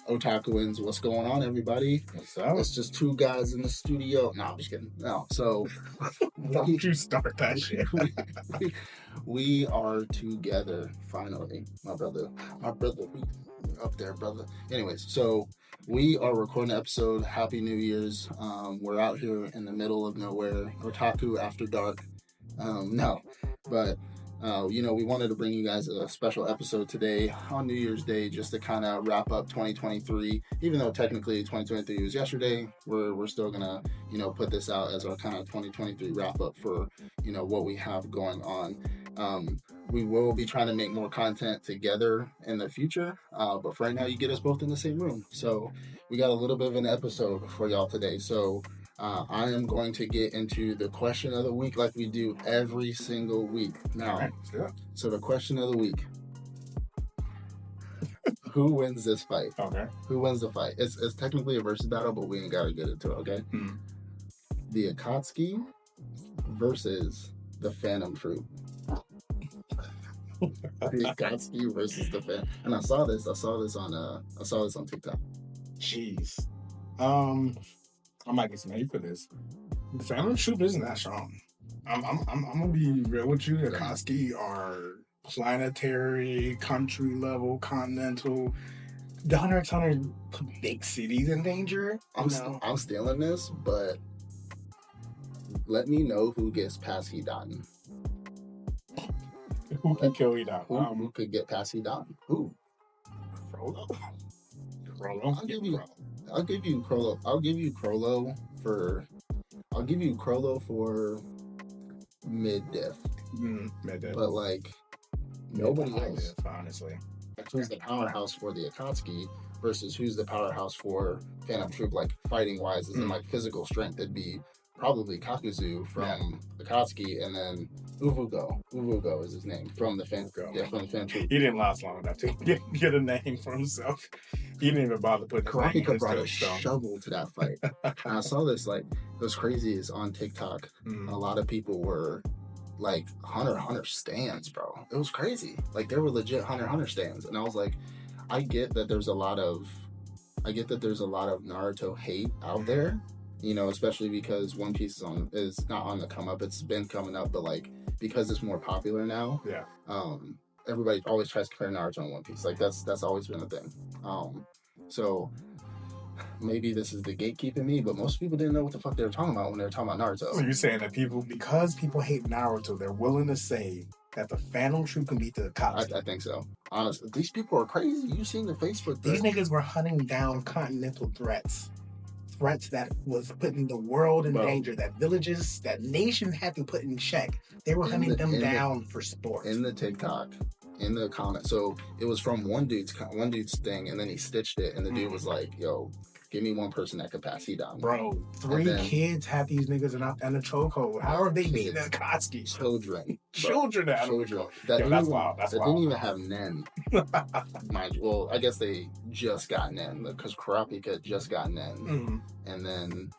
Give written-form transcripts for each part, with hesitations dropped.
Otakuans, what's going on, everybody? What's up? It's just two guys in the studio. No, I'm just kidding. No, so Don't you start that shit. we are together finally, my brother. We up there, brother. Anyways, so we are recording an episode. Happy New Year's. We're out here in the middle of nowhere. Otaku after dark. No, but we wanted to bring you guys a special episode today on New Year's Day just to kind of wrap up 2023. Even though technically 2023 was yesterday, we're still gonna put this out as our kind of 2023 wrap up for what we have going on. We will be trying to make more content together in the future, but for right now, you get us both in the same room. So we got a little bit of an episode for y'all today. So I am going to get into the question of the week like we do every single week. Now, Right, yeah. So the question of the week. Who wins this fight? Okay. Who wins the fight? It's technically a versus battle, but we ain't got to get into it, okay? The Akatsuki versus the Phantom Troupe. The Akatsuki versus the Phantom. And I saw this on TikTok. Jeez. I might get some hate for this. The Phantom Troupe isn't that strong. I'm gonna be real with you. The Akatsuki are planetary, country level, continental. The Hunter x Hunter put big cities in danger. I'm stealing this, but let me know who gets past Hidan. Who can kill Hidan? Who could get past Hidan? Who? Frollo. I'll give you Crollo. I'll give you Crollo for mid-diff. Mid-diff. But like nobody else. Honestly. Who's the powerhouse for the Akatsuki versus who's the powerhouse for Phantom Troupe, like fighting wise, is in like physical strength. It'd be probably Kakuzu from Akatsuki, and then Uvugo. Uvugo is his name from the Phantom Troupe. Yeah, from the Phantom Troupe. He didn't last long enough to get a name for himself. He didn't even bother putting Karate brought a shovel to that fight. And I saw this, like, what's crazy is on TikTok, a lot of people were like Hunter x Hunter stands, bro. It was crazy. Like, there were legit Hunter x Hunter stands. And I was like, I get that there's a lot of Naruto hate out there, especially because One Piece is not on the come up. It's been coming up, but like because it's more popular now. Yeah. Everybody always tries to compare Naruto and One Piece. Like that's always been a thing. So maybe this is the gatekeeping me, but most people didn't know what the fuck they were talking about when they were talking about Naruto. So you're saying that because people hate Naruto, they're willing to say that the Phantom Troupe can beat the Akatsuki? I think so. Honestly, these people are crazy. You seen their Facebook? These niggas were hunting down continental threats that was putting the world in danger, that villages, that nations had to put in check. They were hunting them down for sport. In the TikTok, in the comment. So it was from one dude's thing, and then he stitched it, and the dude was like, yo, give me one person that could pass Hidan. Bro, three kids had these niggas in a chokehold. How are they beating the Akatsuki? Children. Children. That's wild. That didn't even have Nen. Mind you. Well, I guess they just got Nen, because Kurapika just got Nen. And then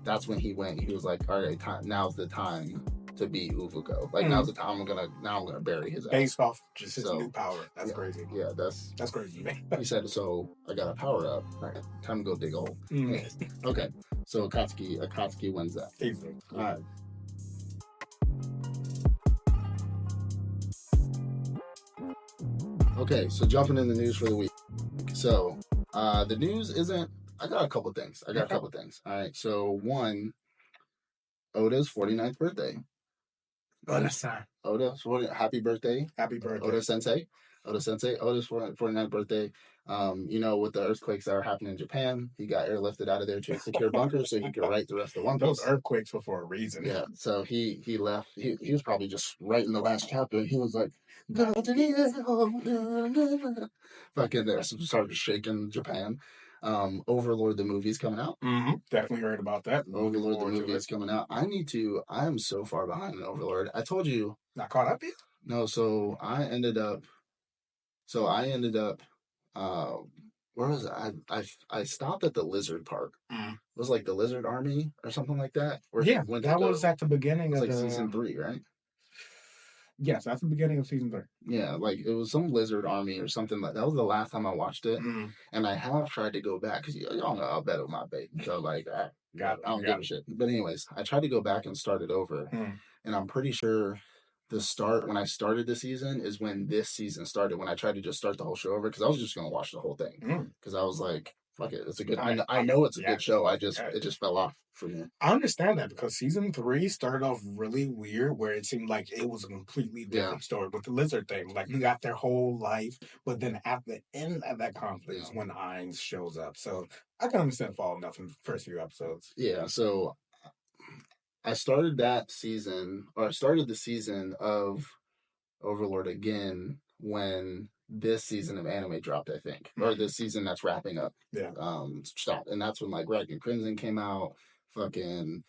that's when he was like, all right, now's the time to beat Uvugo. Like, now's the time I'm gonna bury his ass. Based off just his new power. That's crazy. Yeah, that's crazy, man. He said, so I got a power up. Right. Time to go dig a hole. Okay. So Akatsuki wins that. Easy. All right. Okay, so jumping in the news for the week. So the news isn't. I got a couple things. All right. So one, Oda's 49th birthday. Oda's happy birthday. Happy birthday. Oda's 49th birthday. With the earthquakes that are happening in Japan, he got airlifted out of there to a secure bunker so he could write the rest of One Piece. Those earthquakes were for a reason. Yeah, so he left. He was probably just writing the last chapter. He was like, fucking there. So started shaking Japan. Overlord the movie's coming out. Definitely heard about that. Overlord the movie is coming out. I am so far behind in Overlord. I told you. Not caught up yet? No, so I ended up where was it? I stopped at the lizard park. It was like the lizard army or something like that. Yeah, that was at the beginning of season 3, right? Yes, that's the beginning of season 3. Yeah, like it was some lizard army or something like that. Was the last time I watched it, and I have tried to go back because y'all know I'll bet with my baby. So like, I don't give a shit. But anyways, I tried to go back and start it over, and I'm pretty sure the start when I started the season is when this season started. When I tried to just start the whole show over because I was just gonna watch the whole thing because I was like, fuck it, it's a good. I know it's a good show. It just fell off for me. I understand that because season 3 started off really weird, where it seemed like it was a completely different story with the lizard thing. Like you got their whole life, but then at the end of that conflict is when Ainz shows up. So I can understand falling off in the first few episodes. Yeah, so I started that season, or I started the season of Overlord again when this season of anime dropped, I think, or this season that's wrapping up. Yeah. Stopped, and that's when like Ragnar Crimson came out. Fucking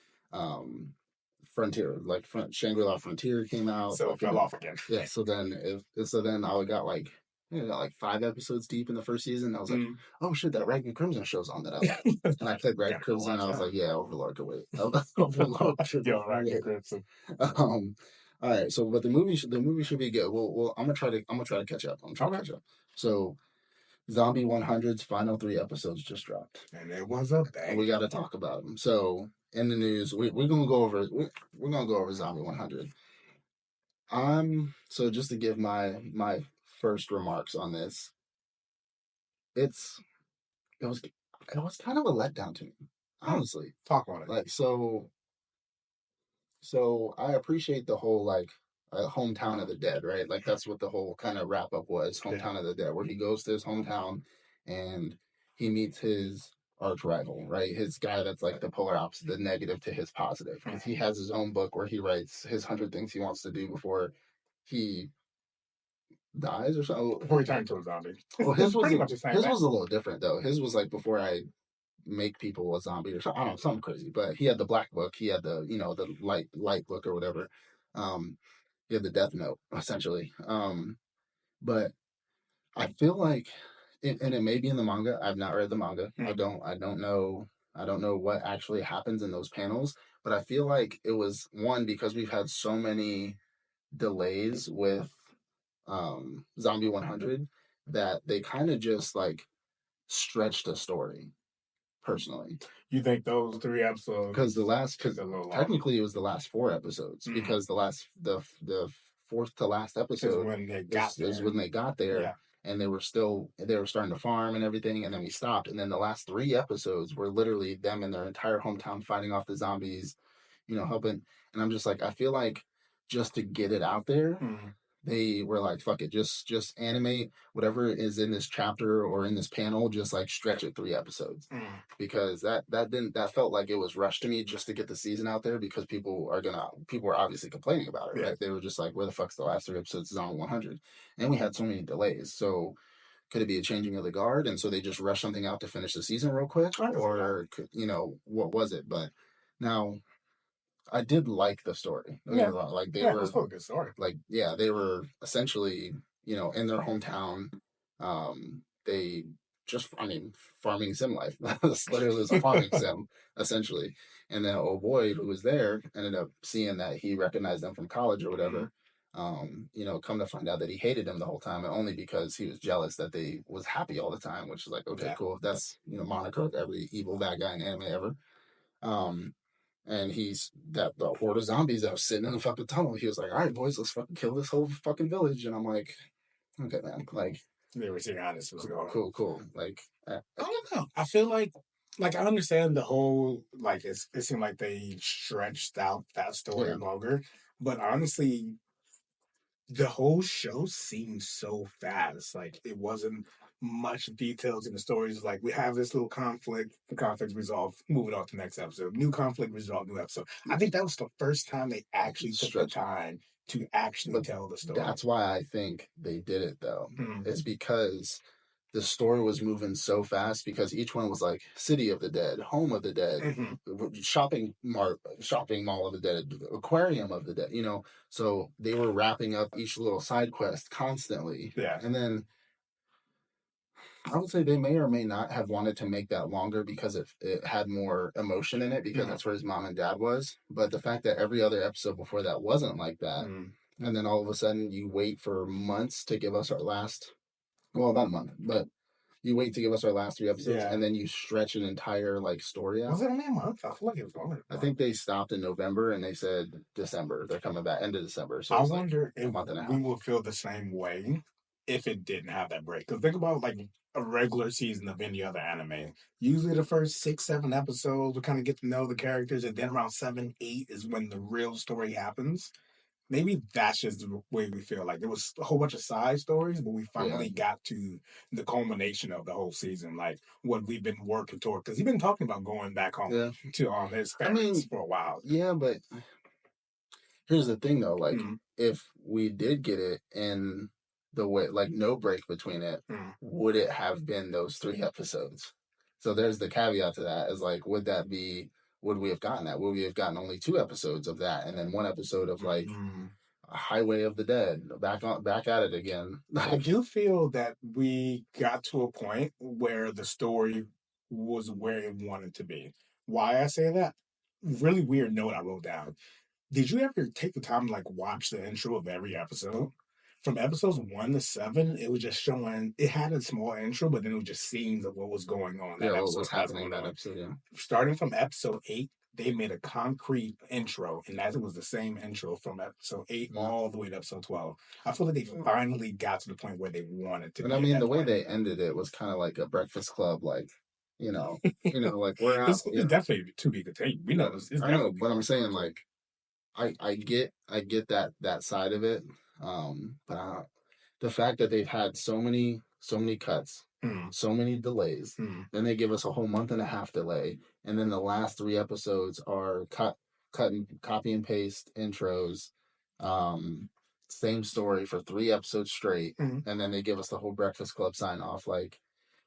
Frontier, like Shangri-La Frontier came out. So it fell off again. Yeah. So then I got like. Got like 5 episodes deep in the first season. I was like, oh shit, that Ragnar Crimson show's on that I like. And I clicked Ragnar Crimson and I was like, yeah, Overlord could wait. Overlord could wait. Ragnar Crimson. All right, so but the movie should be good. I'm gonna try to catch up. I'm trying to catch up. So Zombie 100's final 3 episodes just dropped, and it was a bang. We got to talk about them. So in the news, we're gonna go over Zombie 100. So just to give my first remarks on this, it was kind of a letdown to me, honestly. Talk on it. Like so I appreciate the whole like hometown of the dead, right? Like that's what the whole kind of wrap up was, hometown of the dead, where he goes to his hometown and he meets his arch rival, right? His guy that's like the polar opposite, the negative to his positive, because he has his own book where he writes his 100 things he wants to do before he dies or something. Before he turns into a zombie. Well, his was a little different though. His was like before I make people a zombie or something. I don't know, something crazy. But he had the black book. He had the the light book or whatever. He had the Death Note essentially. But I feel like, and it may be in the manga. I've not read the manga. I don't know. I don't know what actually happens in those panels. But I feel like it was one because we've had so many delays with Zombie 100 that they kind of just like stretched the story personally. You think those 3 episodes? Because technically it was the last 4 episodes because the fourth to last episode is when they got there and they were starting to farm and everything, and then we stopped, and then the last 3 episodes were literally them in their entire hometown fighting off the zombies, helping. And I'm just like, I feel like just to get it out there, they were like, fuck it, just animate whatever is in this chapter or in this panel, just like stretch it 3 episodes. Because that felt like it was rushed to me just to get the season out there, because people were obviously complaining about it, right? They were just like, where the fuck's the last 3 episodes on 100? And we had so many delays. So could it be a changing of the guard? And so they just rushed something out to finish the season real quick? Or what was it? But now I did like the story. Like it was a good story. Like, they were essentially, in their hometown. They just, farming sim life. Literally was a farming sim, essentially. And then old boy who was there ended up seeing that he recognized them from college or whatever. Come to find out that he hated them the whole time, and only because he was jealous that they was happy all the time, which is like, okay, cool. That's, moniker of every evil bad guy in anime ever. And he's the horde of zombies that was sitting in the fucking tunnel. He was like, all right, boys, let's fucking kill this whole fucking village. And I'm like, okay, man. Like, they were seeing how this was going. Cool. Like, I don't know. I feel like I understand the whole, like, it seemed like they stretched out that story longer. But honestly, the whole show seemed so fast. Like, it wasn't much details in the stories. Like, we have this little conflict, the conflict's resolved, moving on to the next episode. New conflict resolved, new episode. I think that was the first time they actually took the time to actually tell the story. That's why I think they did it, though. It's because the story was moving so fast, because each one was like City of the Dead, Home of the Dead, shopping mall of the dead, aquarium of the dead, so they were wrapping up each little side quest constantly. And then I would say they may or may not have wanted to make that longer because it had more emotion in it, because that's where his mom and dad was. But the fact that every other episode before that wasn't like that, and then all of a sudden you wait for months to give us our last, well, about a month, but you wait to give us our last 3 episodes, Yeah. and then you stretch an entire like story out. Was it only a month? I feel like it was longer. I think they stopped in November and they said December. They're coming back end of December. So I it's like wonder a if month and a we half. will feel the same way if it didn't have that break. Because think about like a regular season of any other anime. Usually the first 6, 7 episodes we kind of get to know the characters, and then around 7, 8 is when the real story happens. Maybe that's just the way we feel. Like there was a whole bunch of side stories, but we Yeah. finally got to the culmination of the whole season, like what we've been working toward. Because he's been talking about going back home Yeah. to his I parents mean, for a while. yeah, but here's the thing though, like Mm, if we did get it in the way like no break between it, mm, would it have been those 3 episodes? So there's the caveat to that is like would we have gotten that? Would we have gotten only 2 episodes of that and then 1 episode of like mm. Highway of the Dead, back at it again? I do feel that we got to a point where the story was where it wanted to be. Why I say that? Really weird note I wrote down. Did you ever take the time to like watch the intro of every episode? From episodes 1 to 7, it was just showing. It had a small intro, but then it was just scenes of what was going on Yeah, that what episode was as it happening went that on. episode? Yeah, Starting from episode 8, they made a concrete intro, and that was the same intro from episode 8 yeah. all the way to episode 12. I feel like they finally got to the point where they wanted to And I be at mean, the that way point. they ended it was kind of like a Breakfast Club, like like we're out. It's definitely to be continued. We Yeah, know it's I know, definitely but I'm going saying to. like I get that side of it, but the fact that they've had so many cuts, Mm, so many delays, mm, then they give us a whole month and a half delay, and then the last 3 episodes are cut and copy and paste intros, um, same story for 3 episodes straight, mm, and then they give us the whole Breakfast Club sign off. Like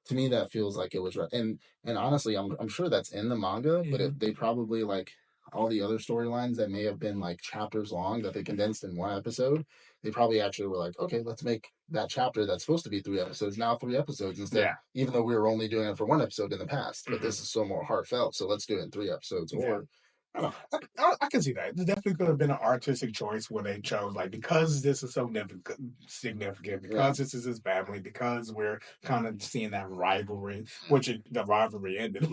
to me, that feels like it was right. And honestly, I'm sure that's in the manga, but mm. they probably like all the other storylines that may have been like chapters long that they condensed in 1 episode. They probably actually were like, okay, let's make that chapter that's supposed to be 3 episodes now 3 episodes instead. Yeah. Even though we were only doing it for 1 episode in the past, but Hmm. this is so more heartfelt, so let's do it in 3 episodes. Yeah. Or I don't know. I can see that. It definitely could have been an artistic choice where they chose, like, because this is so significant, Yeah, because this is his family, because we're kind of seeing that rivalry, which the rivalry ended.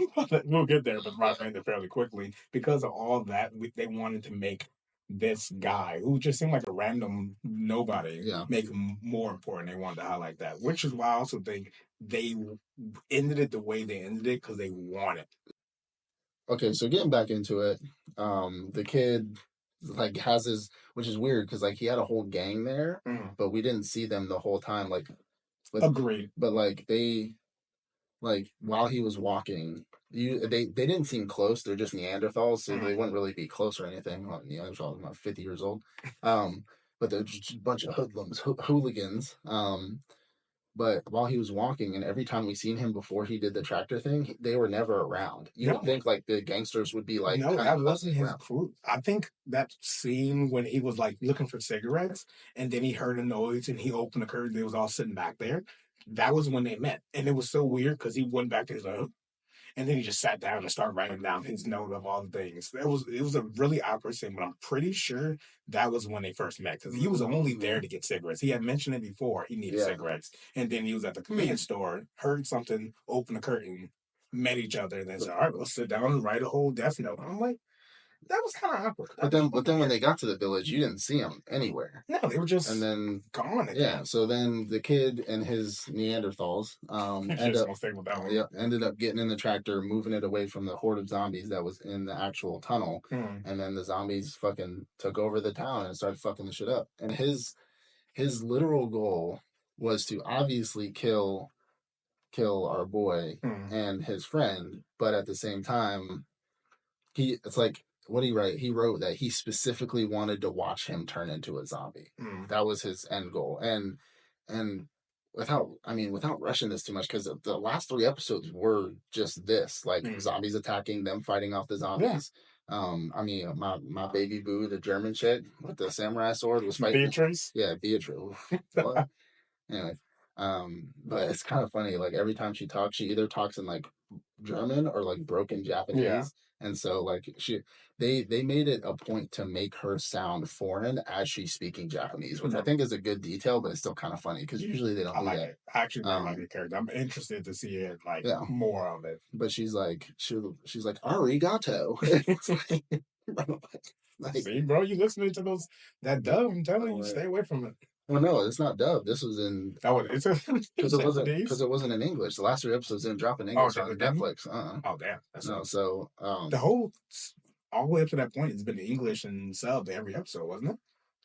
We'll get there, but the rivalry ended fairly quickly. Because of all that, they wanted to make this guy, who just seemed like a random nobody, yeah. make him more important. They wanted to highlight that, which is why I also think they ended it the way they ended it because they wanted. Okay, so getting back into it, the kid like has his, which is weird because like he had a whole gang there, Mm. but we didn't see them the whole time. Like, but Agreed. but like like while he was walking, they didn't seem close. They're just Neanderthals, so Mm. they wouldn't really be close or anything. Well, Neanderthals about 50 years old, um, but they're just a bunch of hoodlums, hooligans. But while he was walking, and every time we seen him before he did the tractor thing, they were never around. You would No, think like the gangsters would be like no, kind of that wasn't hustling his around. crew. I think that scene when he was like looking for cigarettes and then he heard a noise and he opened the curtain, they was all sitting back there. That was when they met. And it was so weird because he went back to his own. And then he just sat down and started writing down his note of all the things. It was a really awkward scene, but I'm pretty sure that was when they first met because he was only there Mm-hmm. to get cigarettes. He had mentioned it before. He needed Yeah. cigarettes, and then he was at the convenience store, heard something, opened the curtain, met each other, and then said, "All right, let's sit down and write a whole death note." I'm like, that was kind of awkward. But then when they got to the village, you didn't see them anywhere. No, they were And just then gone yeah, again. so then the kid and his Neanderthals Just gonna stay with that one. yeah, ended up getting in the tractor, moving it away from the horde of zombies that was in the actual tunnel, Hmm. and then the zombies fucking took over the town and started fucking the shit up. And his literal goal was to obviously kill our boy Hmm. and his friend, but at the same time it's like what he write? He wrote that he specifically wanted to watch him turn into a zombie. Hmm. That was his end goal. And without rushing this too much, because the last 3 episodes were just this, like Hmm. zombies attacking them, fighting off the Yeah, zombies. My baby boo, the German chick with the samurai sword, was fighting. Beatrice. Yeah, Beatrice. What? Anyway, but it's kind of funny. Like every time she talks, she either talks in like German or like broken Japanese. And so like they made it a point to make her sound foreign as she's speaking Japanese, which I think is a good detail, but it's still kind of funny because usually they don't I do like that. it. I actually really like the character. I'm interested to see it, like Yeah, more of it. but she's like she's like arigato. It's like, See, bro, you listening to that dub? I'm telling you, stay away from it. well, no, it's not dubbed. This was in It's because it wasn't Japanese. in English. The last 3 episodes didn't drop in Oh, English on it didn't? Netflix. Oh, damn. That No, sucks. so The whole, all the way up to that point, it's been English and sub every episode, wasn't it?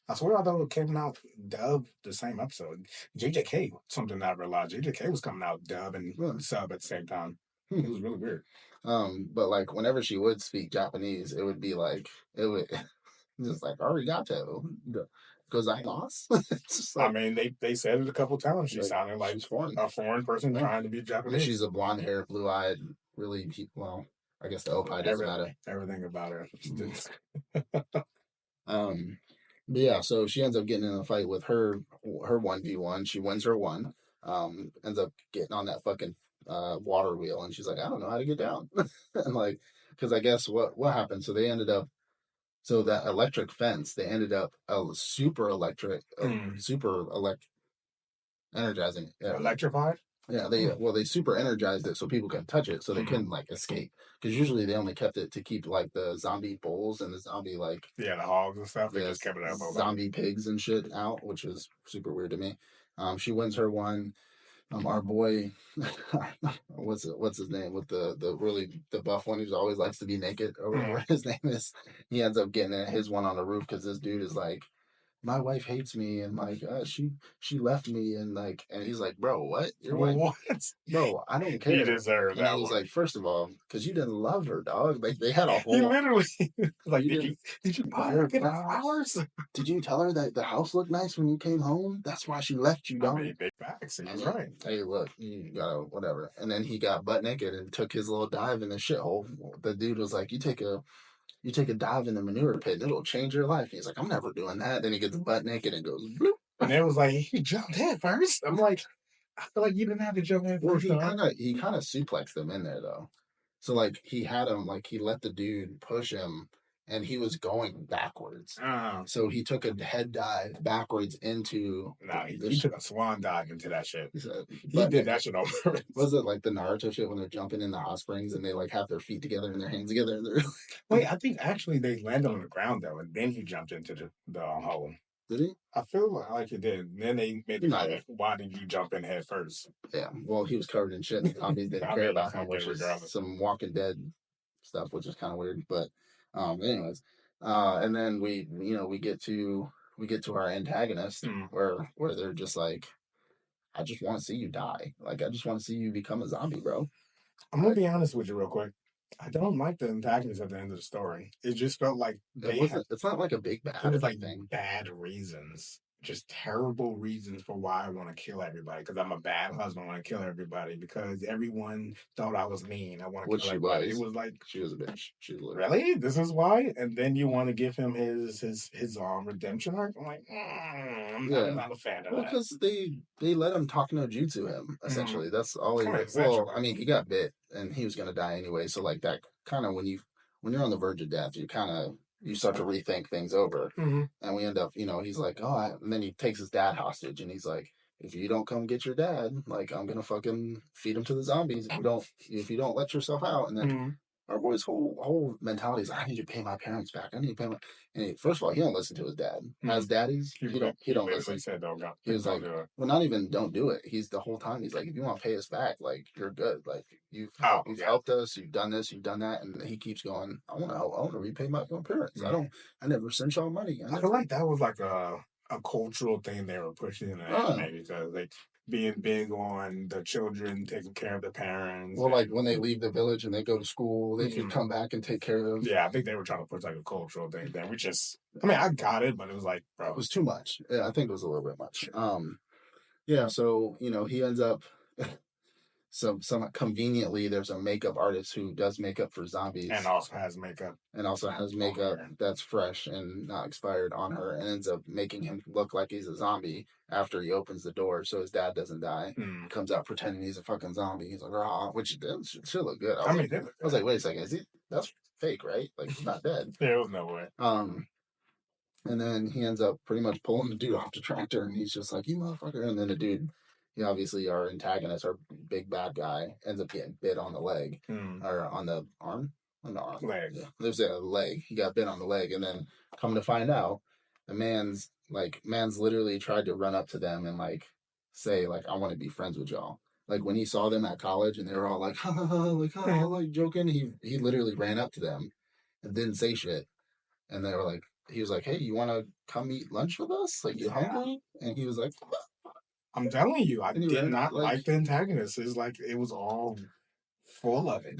I swear I thought it came out dub the same episode. JJK, something I realized. JJK was coming out dub and sub at the same time. It was really weird. But like whenever she would speak Japanese, it would be like it would just like arigato gozaimasu. It's just like, I mean, they said it a couple times. She sounded like she's foreign. a foreign person trying to be And Japanese. she's a blonde hair, blue eyed, really well. I guess the opie doesn't matter. Everything about her. But yeah, so she ends up getting in a fight with her 1v1. She wins her one. Ends up getting on that fucking water wheel, and she's like, I don't know how to get down. And like, because I guess what happened? So they ended up, so that electric fence, they ended up a super electric, energizing, electrified. Yeah, they super energized it so people can touch it, so they couldn't like escape. Because usually they only kept it to keep like the zombie bulls and the zombie like the hogs and stuff. They just kept it up. Zombie pigs and shit out, which was super weird to me. She wins her one. Our boy, what's his name with the really the buff one who's always likes to be naked or whatever his name is. He ends up getting his one on the roof because this dude is like, my wife hates me and like she left me and like, and he's like, bro, what? Your wife? What? Bro, I don't care. He deserved that. And he's like, first of all, because you didn't love her, dog. Like they had a whole. He literally like, did you buy her flowers? Did you tell her that the house looked nice when you came home? That's why she left you, dog. I mean, big facts. He's right. Hey, look, you gotta whatever. And then he got butt naked and took his little dive in the shithole. The dude was like, you take a dive in the manure pit and it'll change your life. And he's like, I'm never doing that. Then he gets butt naked and goes bloop. And it was like, he jumped head first. I'm like, I feel like you didn't have to jump head first. He kind of suplexed him in there though. So like he had him like he let the dude push him and he was going backwards. So he took a head dive backwards into. No, he took a swan dive into that shit. He did that shit over. Was it like the Naruto shit when they're jumping in the hot springs and they like have their feet together and their hands together? And they're Wait, I think actually they landed on the ground though, and then he jumped into the hole. Did he? I feel like he did. And then they made the comment, why did you jump in head first? Yeah, well, he was covered in shit. The zombies didn't care about him, which is some Walking Dead stuff, which is kind of weird. But anyways, and then we get to our antagonist where they're just like, I just want to see you die. Like, I just want to see you become a zombie, bro. I'm gonna be honest with you real quick. I don't like the antagonist at the end of the story. It just felt like it's not like a big bad. It was like bad reasons, just terrible reasons for why I want to kill everybody. Because I'm a bad husband. I want to kill everybody because everyone thought I was mean. I want to kill everybody. It was like she was a bitch. She was really. This is why. And then you want to give him his redemption arc. I'm like, I'm not a fan of that. Because they let him talk no jutsu him essentially. That's all he. Well, I mean, he got bit and he was gonna die anyway. So like that kind of when you're on the verge of death, you start to rethink things over. And we end up, he's like, and then he takes his dad hostage and he's like, if you don't come get your dad, like I'm gonna fucking feed him to the zombies if you don't let yourself out. And then our boy's whole mentality is, I need to pay my parents back. I need to pay my. And first of all, he don't listen to his dad. As daddies, he don't listen. He was like, well, not even don't do it. He's the whole time. He's like, if you want to pay us back, like you're good. Like you've helped us. You've done this. You've done that. And he keeps going. I want to repay my parents. I never sent y'all money. I feel like that was like a cultural thing they were pushing in the anime because like being big on the children taking care of the parents. Well, like when they leave the village and they go to school, they can come back and take care of. Yeah, I think they were trying to push like a cultural thing. Then I got it, but it was like, bro, it was too much. Yeah, I think it was a little bit much. Yeah, so he ends up. some conveniently there's a makeup artist who does makeup for zombies and also has makeup that's fresh and not expired on her, and ends up making him look like he's a zombie after he opens the door so his dad doesn't die. Comes out pretending he's a fucking zombie. He's like, "Rah," which should look good. I was like, wait a second, that's fake, right? Like, he's not dead. There was no way. And then he ends up pretty much pulling the dude off the tractor, and he's just like, "You motherfucker!" And then the dude, obviously our antagonist, our big bad guy, ends up getting bit on the leg or on the arm, leg. Yeah, there's a leg. He got bit on the leg, and then come to find out, the man's literally tried to run up to them and like say like, "I want to be friends with y'all." Like when he saw them at college and they were all like, ha, ha, ha, like joking, he literally ran up to them and didn't say shit, and they were like, he was like, "Hey, you want to come eat lunch with us? Like, you hungry?" And he was like, "I'm telling you, I did not like the antagonist. It's like it was all full of it."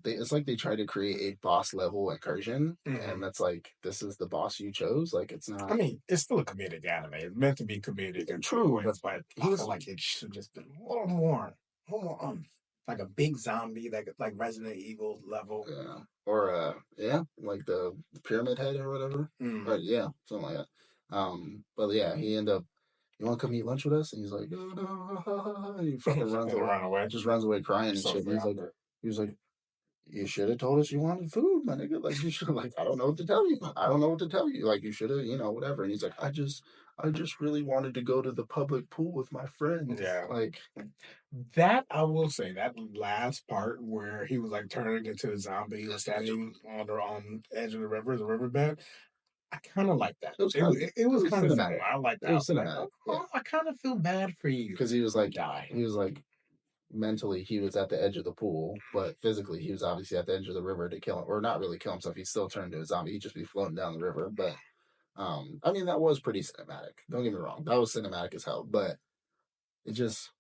It's like they tried to create a boss level incursion, and that's like, this is the boss you chose. Like, it's not. I mean, it's still a comedic anime. It's meant to be comedic. True, but I feel like it should just been a little more like a big zombie, like Resident Evil level. Yeah. Or like the pyramid head or whatever. Right, yeah, something like that. But yeah, he ended up, "You want to come eat lunch with us?" And he's like, "No, no." And he fucking runs away. Just runs away crying and shit. And he was like, "You should have told us you wanted food, my nigga. Like, you should have, like, I don't know what to tell you. I don't know what to tell you. Like, you should have, whatever." And he's like, I just really wanted to go to the public pool with my friends." Yeah. Like, that, I will say, that last part where he was like turning into a zombie and standing on the edge of the riverbed, I kind of like that. It was kind of cinematic. I like that. It was cinematic. I kind of feel bad for you because he was like, mentally he was at the edge of the pool, but physically he was obviously at the edge of the river to kill him, or not really kill himself. He still turned into a zombie. He'd just be floating down the river. But I mean, that was pretty cinematic. Don't get me wrong, that was cinematic as hell. But it just,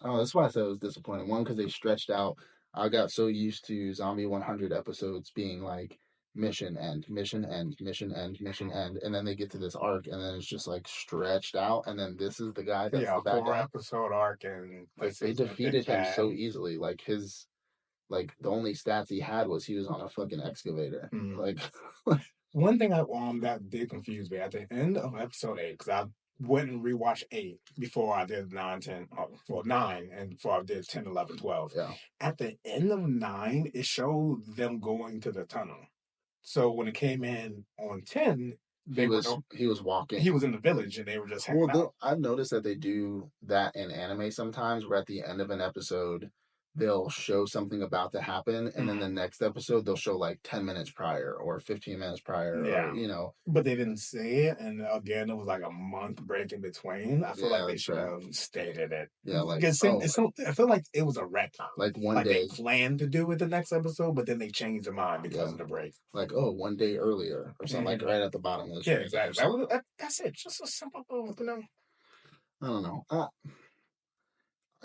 oh, that's why I said it was disappointing. One, because they stretched out. I got so used to Zombie 100 episodes being like mission end, mission end, mission end, mission end, and then they get to this arc, and then it's just like stretched out, and then this is the guy that's the bad guy. 4 episode arc, and like they defeated him so easily. Like the only stats he had was he was on a fucking excavator. Like one thing that did confuse me at the end of episode 8, because I went and rewatched 8 before I did 9, 10, 9, and before I did 10, 11, 12. Yeah. At the end of 9, it showed them going to the tunnel. So when it came in on 10, he was walking. He was in the village, and they were just hanging out. I've noticed that they do that in anime sometimes, where at the end of an episode, they'll show something about to happen, and then the next episode they'll show like 10 minutes prior or 15 minutes prior. Yeah. Or, but they didn't say it, and again, it was like a month break in between. I feel like they should have stated it. Yeah, like, I feel like it was a retcon. Like one day they planned to do it the next episode, but then they changed their mind because of the break. Like, oh, one day earlier or something, like right at the bottom of the screen. Yeah, exactly. That's it. Just a simple little, I don't know.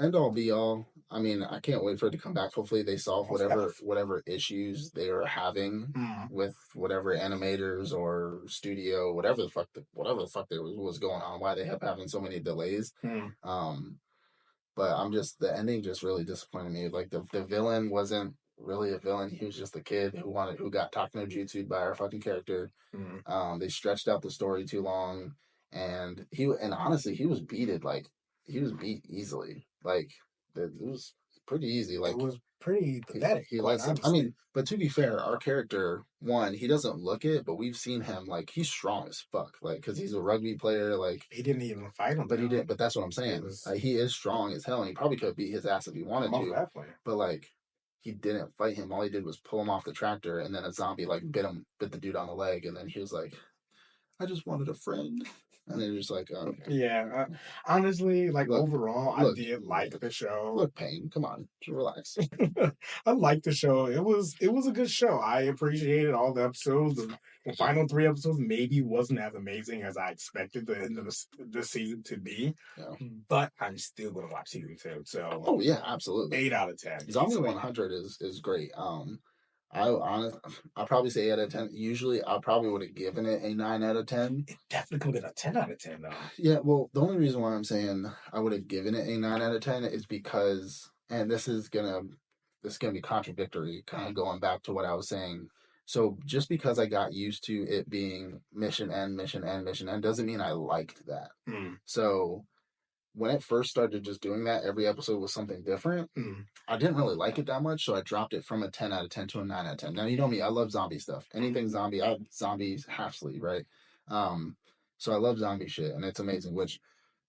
End all be all. I mean, I can't wait for it to come back. Hopefully, they solve whatever issues they are having with whatever animators or studio, whatever the fuck was going on. Why they kept having so many delays. But the ending just really disappointed me. Like the villain wasn't really a villain. He was just a kid who got Takano Jutsu'd by our fucking character. They stretched out the story too long, and honestly he was beat easily. Like, it was pretty easy. Like, it was pretty pathetic. But to be fair, our character, one, he doesn't look it, but we've seen him, like, he's strong as fuck. Like, because he's a rugby player. Like, he didn't even fight him. But he didn't. But that's what I'm saying. He is strong as hell, and he probably could have beat his ass if he wanted to. Definitely. But like, he didn't fight him. All he did was pull him off the tractor, and then a zombie like bit the dude on the leg, and then he was like, "I just wanted a friend." And then just like, okay. Yeah, honestly, like, overall, I did like the show. Look, Payne, come on, relax. I liked the show. It was a good show. I appreciated all the episodes. The final 3 episodes maybe wasn't as amazing as I expected the end of the season to be. Yeah. But I'm still gonna watch season 2. So, oh yeah, absolutely, 8 out of 10. Zombie 100 is great. I'll probably say 8 out of 10. Usually, I probably would have given it a 9 out of 10. It definitely could have been a 10 out of 10, though. Yeah, well, the only reason why I'm saying I would have given it a 9 out of 10 is because, and this is gonna be contradictory, kind of going back to what I was saying. So just because I got used to it being mission end, mission end, mission end, doesn't mean I liked that. So when it first started just doing that, every episode was something different. I didn't really like it that much, so I dropped it from a 10 out of 10 to a 9 out of 10. Now, you know me, I love zombie stuff. Anything zombie, I have zombies half sleeve, right? Um, so I love zombie shit, and it's amazing, which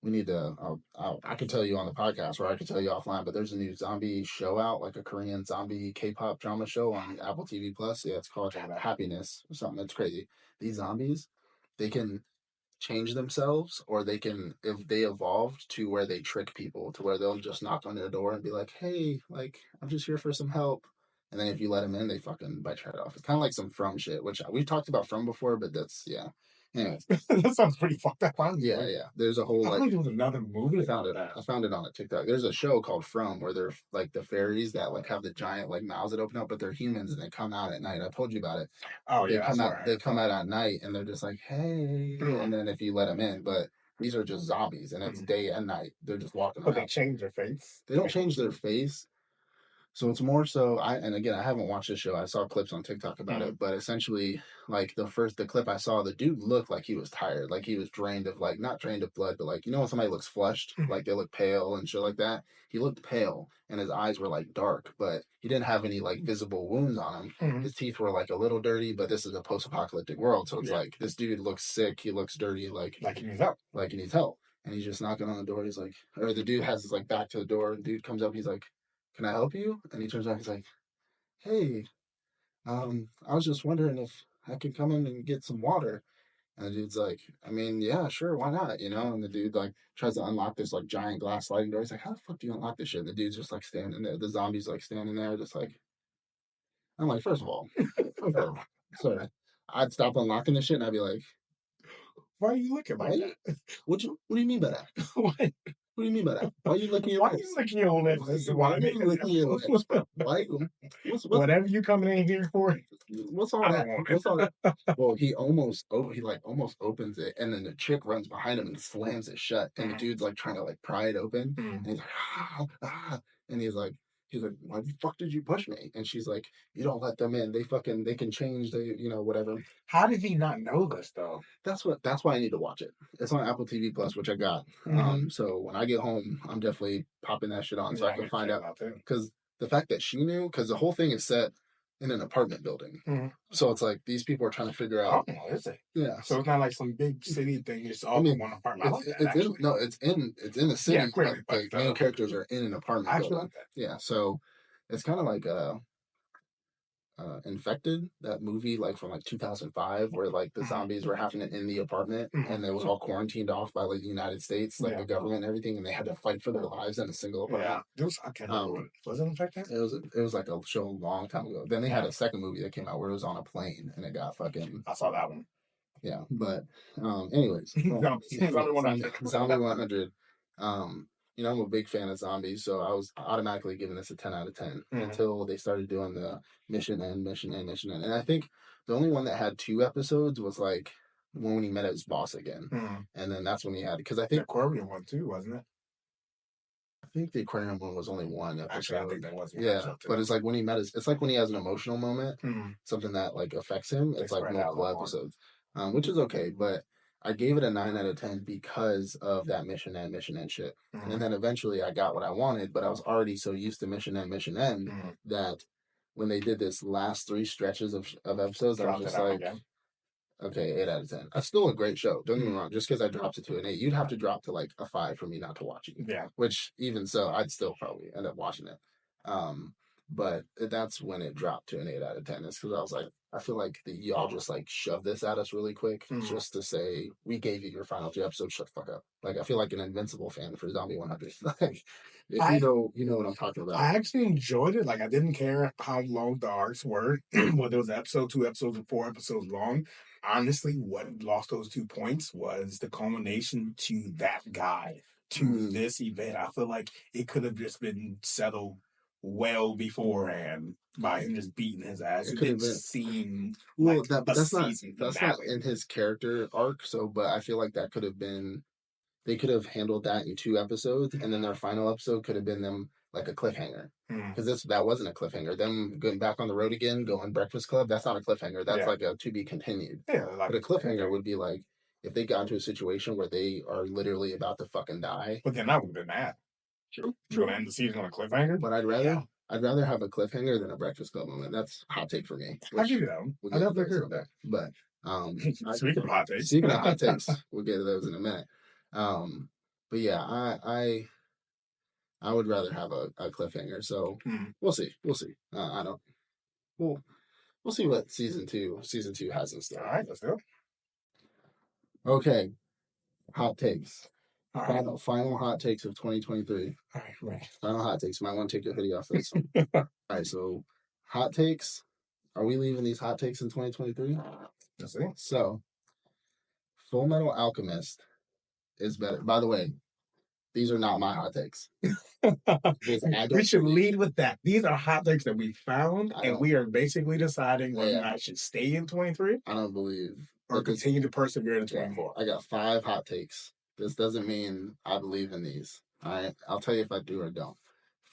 we need to, I can tell you on the podcast, or I can tell you offline, but there's a new zombie show out, like a Korean zombie K-pop drama show on Apple TV Plus. Yeah, it's called Happiness or something. It's crazy. These zombies, they can change themselves, or they can, if they evolved to where they trick people to where they'll just knock on their door and be like, hey, like, I'm just here for some help, and then if you let them in, they fucking bite your head off. It's kind of like some From shit, which we've talked about From before, but that's, yeah. Anyways, That sounds pretty fucked up. Yeah. There's a whole, I like, think there was another movie. I found it on a TikTok. There's a show called From where they're like the fairies that like have the giant like mouths that open up, but they're humans and they come out at night. I told you about it. Oh They yeah, come out. They come out at night and they're just like, hey, and then if you let them in, but these are just zombies and it's day and night. They're just walking around. But they change their face. They don't change their face. So it's more so and again, I haven't watched the show. I saw clips on TikTok about it, but essentially, like the clip I saw, the dude looked like he was tired, like he was drained of, like, not drained of blood, but like, you know when somebody looks flushed, like they look pale and shit like that. He looked pale and his eyes were like dark, but he didn't have any like visible wounds on him. His teeth were like a little dirty, but this is a post-apocalyptic world, so it's like this dude looks sick, he looks dirty, like he needs help, and he's just knocking on the door. He's like, or the dude has his like back to the door. The dude comes up. He's like, can I help you? And he turns around. He's like, hey, I was just wondering if I could come in and get some water. And the dude's like, I mean, yeah, sure, why not? You know? And the dude like tries to unlock this like giant glass sliding door. He's like, how the fuck do you unlock this shit? And the dude's just like standing there. The zombie's like standing there, just like, I'm like, first of all, sorry, I'd stop unlocking this shit and I'd be like, why are you looking like that? What do you mean by that? What do you mean by that? Why are you licking your lips? Why are you licking your own lips? Why are you licking your lips? Why? Whatever you coming in here for? What's all that? What's all that? Well, he almost opens it, and then the chick runs behind him and slams it shut, and the dude's like trying to like pry it open, and he's like, and he's like, why the fuck did you push me? And she's like, you don't let them in. They can change. They, whatever. How did he not know this though? That's why I need to watch it. It's on Apple TV Plus, which I got. So when I get home, I'm definitely popping that shit on so I can find out. Because the fact that she knew, because the whole thing is set in an apartment building, so it's like these people are trying to figure out. Oh, is it? Yeah. So it's not like some big city thing. It's all in one apartment. It's in the city. Yeah, clearly, but the main characters are in an apartment building. Like that. Yeah. So it's kind of like Infected, that movie like from like 2005, where like the zombies were happening in the apartment and it was all quarantined off by like the United States, like the government and everything, and they had to fight for their lives in a single apartment. Yeah, I can't remember. Was it Infected? It was like a show a long time ago. Then they had a second movie that came out where it was on a plane and it got fucking. I saw that one. Yeah, but anyways, Zombie 100. I'm a big fan of zombies, so I was automatically giving this a 10 out of 10 until they started doing the mission end. And I think the only one that had 2 episodes was like when he met his boss again. And then that's when he had, because I think the aquarium one too, wasn't it? I think the aquarium one was only 1 episode. Actually, I think that was one episode too. But it's like when he met it's like when he has an emotional moment, something that like affects him. It's like multiple episodes, which is okay, but I gave it a 9 out of 10 because of that mission end shit. And then eventually I got what I wanted, but I was already so used to mission end that when they did this last 3 stretches of episodes, I was just like, okay, 8 out of 10. That's still a great show. Don't get me wrong. Just because I dropped it to an 8, you'd have to drop to like a 5 for me not to watch it. Yeah. Which even so, I'd still probably end up watching it. But that's when it dropped to an 8 out of 10. It's because I was like, I feel like y'all just like shoved this at us really quick just to say, we gave you your final 2 episodes, shut the fuck up. Like, I feel like an Invincible fan for Zombie 100. Like, you know what I'm talking about. I actually enjoyed it. Like, I didn't care how long the arcs were, whether it was episode, 2 episodes, or 4 episodes long. Honestly, what lost those 2 points was the culmination to that guy, to this event. I feel like it could have just been settled well beforehand by him just beating his ass. It didn't seem like that's not in his character arc. So, but I feel like that could have been, they could have handled that in 2 episodes, and then their final episode could have been them like a cliffhanger. Because that wasn't a cliffhanger. Them going back on the road again, going Breakfast Club, that's not a cliffhanger. That's like a to be continued. Yeah, like, but a cliffhanger would be like if they got into a situation where they are literally about to fucking die. But then that would have been that. True. You're gonna end the season on a cliffhanger. But I'd rather have a cliffhanger than a Breakfast Club moment. That's a hot take for me. I give you that. I definitely agree with that. But speaking of hot takes, we'll get to those in a minute. But yeah, I would rather have a cliffhanger. So we'll see. I don't. We'll see what season two has in store. All right, let's go. Okay, hot takes. All final hot takes of 2023. All right. Final hot takes. You might want to take your hoodie off for this one. All right, so hot takes. Are we leaving these hot takes in 2023? Let's see. So, Full Metal Alchemist is better. By the way, these are not my hot takes. We should lead with that. These are hot takes that we found, and we are basically deciding whether I should stay in 23. I don't believe. Or continue to persevere in 24. I got 5 hot takes. This doesn't mean I believe in these. All right? I'll tell you if I do or don't.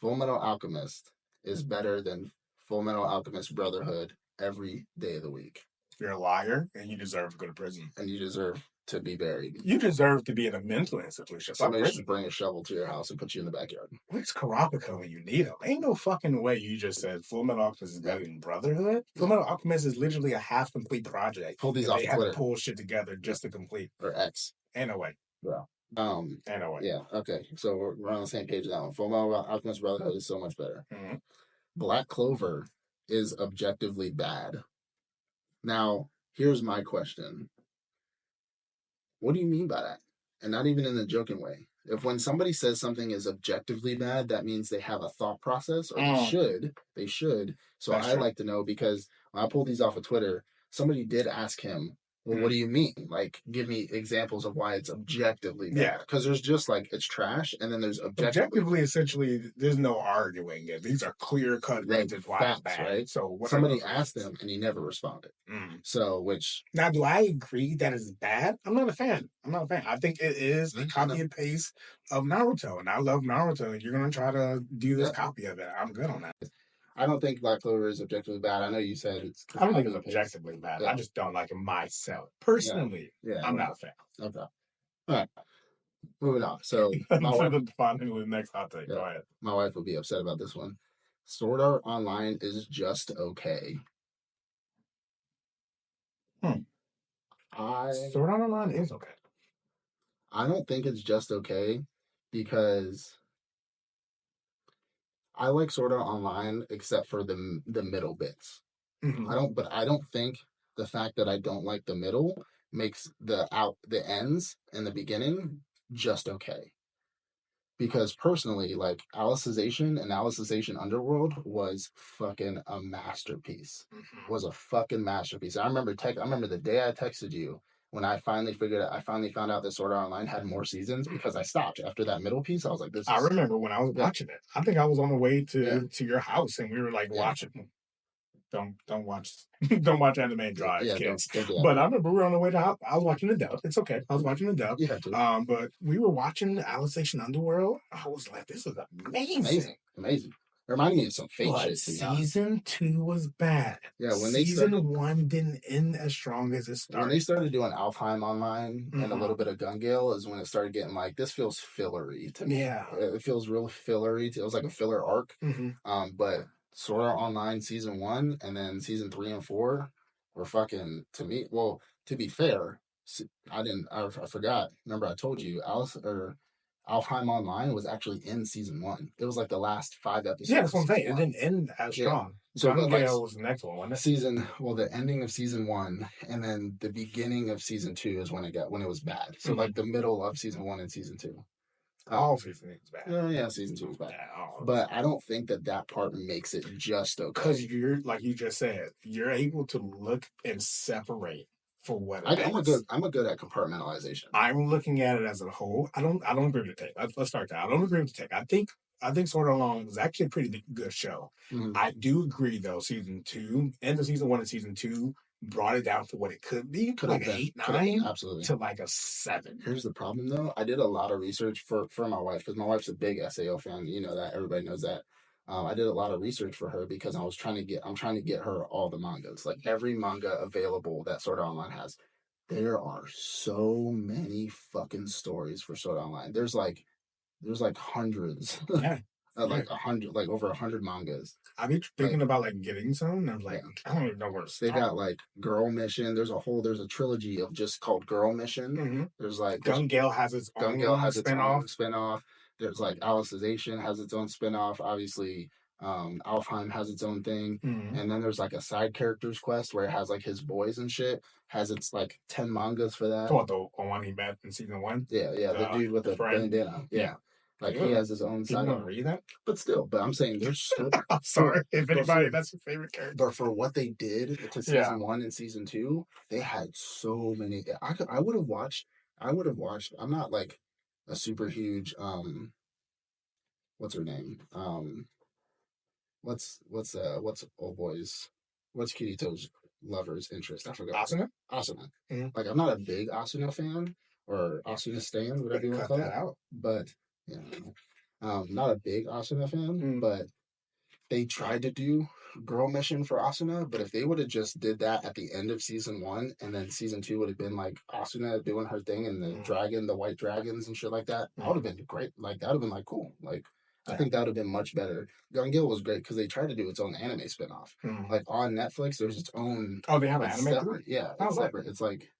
Full Metal Alchemist is better than Full Metal Alchemist Brotherhood every day of the week. You're a liar, and you deserve to go to prison. And you deserve to be buried. You deserve to be in a mental institution. Somebody should bring a shovel to your house and put you in the backyard. Where's Kurapika when you need him? Ain't no fucking way you just said Full Metal Alchemist is better than Brotherhood. Full Metal Alchemist is literally a half-complete project. Pull these off Twitter. Twitter. Have to pull shit together just to complete. Or X. Ain't no way. Yeah. Ain't no way. Yeah, okay. So we're on the same page now. Full Metal Alchemist Brotherhood is so much better. Black Clover is objectively bad. Now, here's my question. What do you mean by that? And not even in a joking way. If when somebody says something is objectively bad, that means they have a thought process, or they should. So I like to know, because when I pulled these off of Twitter, somebody did ask him, well, what do you mean? Like, give me examples of why it's objectively bad. Yeah. Because there's just like, it's trash, and then there's objectively. Essentially, there's no arguing it. These are clear-cut reasons why it's bad. Right? So somebody asked him, and he never responded. So, Now, do I agree that it's bad? I'm not a fan. I think it is a copy and paste of Naruto, and I love Naruto, and you're going to try to do this copy of it. I'm good on that. I don't think Black Clover is objectively bad. I know you said it's. I don't think it's objectively bad. I just don't like it myself. Personally, I'm not a fan. Okay. All right. Moving on. So, the next hot take. Go ahead. My wife will be upset about this one. Sword Art Online is just okay. Sword Art Online is okay. I don't think it's just okay, because I like Sword Art Online except for the middle bits. I don't think the fact that I don't like the middle makes the ends and the beginning just okay. Because personally, like, Alicization Underworld was fucking a masterpiece. Was a fucking masterpiece. I remember the day I texted you when I finally found out that Sword Art Online had more seasons, because I stopped after that middle piece. I was like, I remember when I was watching it. I think I was on the way to your house, and we were like watching. Don't watch anime and drive, kids. But I remember we were on the way to house. I was watching the dub. It's okay. I was watching the dub. But we were watching Alicization Underworld. I was like, this is amazing. Reminding me of some fake shit. Season 2 was bad. Yeah, when season 1 didn't end as strong as it started. When they started doing Alfheim Online and a little bit of Gun Gale is when it started getting like, this feels fillery to me. Yeah, it feels real fillery. It was like a filler arc. But Sword Art Online season 1 and then season 3 and 4 were fucking, to me. Well, to be fair, I forgot. Remember, I told you Alfheim Online was actually in season 1. It was like the last 5 episodes. Yeah, that's what I'm saying. It didn't end as strong. So Gun Gale was the next one, wasn't it? The ending of season 1 and then the beginning of season 2 is when it was bad. So like the middle of season 1 and season 2. All season 2 was bad. Yeah, season 2 was bad. But I don't think that part makes it just okay. Because you're, like you just said, you're able to look and separate for what it is. I'm a good at compartmentalization. I'm looking at it as a whole. I don't agree with the take. Let's start there. I don't agree with the take. I think Sword Art Online was actually a pretty good show. I do agree, though, season 2, end of season 1 and season 2 brought it down to what it could be, Could like have an been. 8, Could have been. 9, Absolutely. to like a 7. Here's the problem, though. I did a lot of research for my wife because my wife's a big SAO fan. You know that. Everybody knows that. I did a lot of research for her because I'm trying to get her all the mangas, like every manga available that Sword Art Online has. There are so many fucking stories for Sword Art Online. There's like hundreds, Yeah. like 100, like over 100 mangas. I've been thinking about like getting some, and I'm like, Yeah. I don't even know where to They start. got like Girl Mission. There's a trilogy of just called Girl Mission. Mm-hmm. There's like Gun Gale has its Gun own Gale has its spinoff. own spinoff. There's like Alicization has its own spinoff. Obviously, Alfheim has its own thing. Mm-hmm. And then there's like a side characters quest where it has like his boys and shit. Has its like 10 mangas for that. What, the one he met in season 1? Yeah, the dude with the friend bandana. Yeah. Like he has his own People side. don't read that? But still, I'm saying there's so I'm sorry if anybody that's your favorite character. but for what they did to season 1 and season 2, they had so many. I would have watched. I'm not like a super huge what's her name? What's old boy's what's Kirito's lover's interest? I forgot. Asuna? Asuna. Mm-hmm. Like I'm not a big Asuna fan or Asuna stan, whatever you want to call it. Out. But yeah, not a big Asuna fan, but they tried to do Girl Mission for Asuna, but if they would have just did that at the end of season 1, and then season 2 would have been like Asuna doing her thing and the white dragons and shit like that, that would have been great. Like that would have been like cool. Like I think that would have been much better. Gun Gale was great because they tried to do its own anime spinoff. Like on Netflix, there's its own. Oh, they have an anime separate. Yeah, it's separate. It's like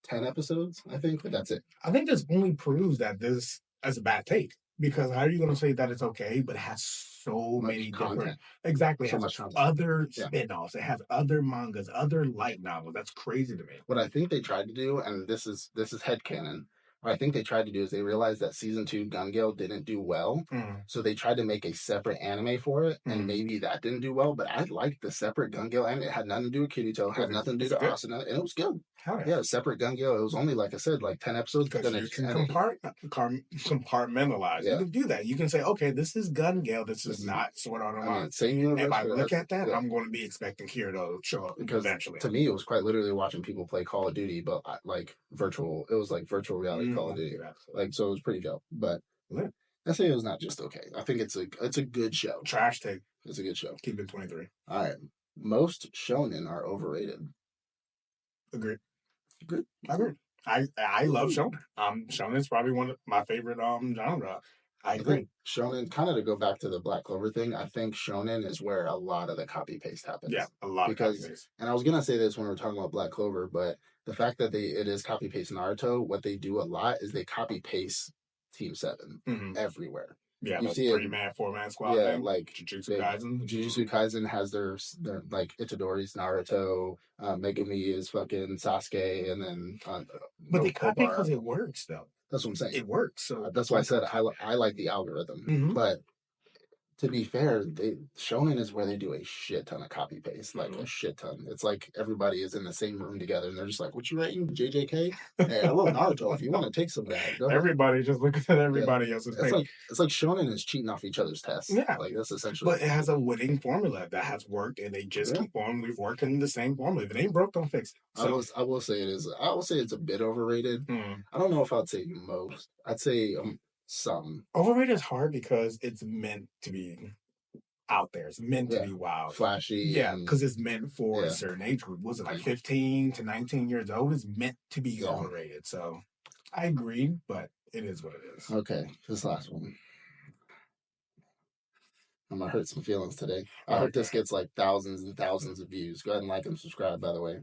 10 episodes, I think, but that's it. I think this only proves that this is a bad take. Because how are you going to say that it's okay, but it has so many content. Different... Exactly. So it has other spin-offs. It has other mangas, other light novels. That's crazy to me. What I think they tried to do, and this is headcanon, what I think they tried to do is they realized that season 2 Gun Gale didn't do well, so they tried to make a separate anime for it, and maybe that didn't do well. But I liked the separate Gun Gale anime. It had nothing to do with Kirito, had nothing to do with Asuna, and it was good. Yeah, separate Gun Gale. It was only, like I said, like 10 episodes. Because you can compartmentalize. Yeah. You can do that. You can say, okay, this is Gun Gale. This is not Sword Art Online. Same universe. If I look at that, I'm going to be expecting Kirito to show up eventually. To me, it was quite literally watching people play Call of Duty, but like virtual. It was like virtual reality Call of Duty. Like, so it was pretty dope. But I say it was not just okay. I think it's a good show. Trash take. It's a good show. Keep it 23. All right. Most shonen are overrated. Agreed. I agree. I love shonen. Shonen is probably one of my favorite genre. I agree. Shonen, kind of to go back to the Black Clover thing, I think shonen is where a lot of the copy paste happens. Yeah, a lot of copy paste. And I was gonna say this when we were talking about Black Clover, but the fact that it is copy paste Naruto, what they do a lot is they copy paste Team 7 everywhere. Yeah, you see 3-man, 4-man squad. Yeah, thing. like Jujutsu Kaisen. Jujutsu Kaisen has their like Itadori's Naruto, Megumi is fucking Sasuke, and then. But they copy because it works, though. That's what I'm saying. It works. So that's why I said I like the algorithm. But to be fair, shonen is where they do a shit ton of copy paste, like a shit ton. It's like everybody is in the same room together, and they're just like, "What you rating, JJK? Hey, I love Naruto. If you want to take some of that, go ahead." Everybody just looking at everybody else's. It's like shonen is cheating off each other's tests. Yeah, like that's essentially. But it has a winning formula that has worked, and they just keep on. We've worked in the same formula. If it ain't broke, don't fix it. So, I will say it is. I will say it's a bit overrated. I don't know if I'd say most. I'd say some. Overrated is hard because it's meant to be out there. It's meant to be wild. Flashy. Yeah, because it's meant for a certain age group. Was it like 15 to 19 years old? It's meant to be overrated. So I agree, but it is what it is. Okay, this last one. I'm going to hurt some feelings today. I hope this gets like thousands and thousands of views. Go ahead and like and subscribe, by the way.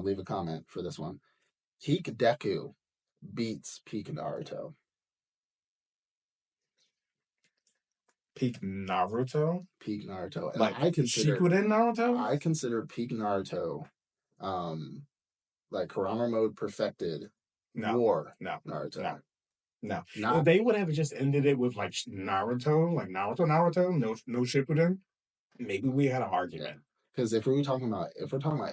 Leave a comment for this one. Peak Deku beats Peak Naruto. Peak Naruto? Peak Naruto. And like Shippuden Naruto? I consider Peak Naruto like Kurama mode perfected War Naruto. No. If they would have just ended it with like Naruto, like Naruto, no Shippuden, maybe we had an argument. Because if we're talking about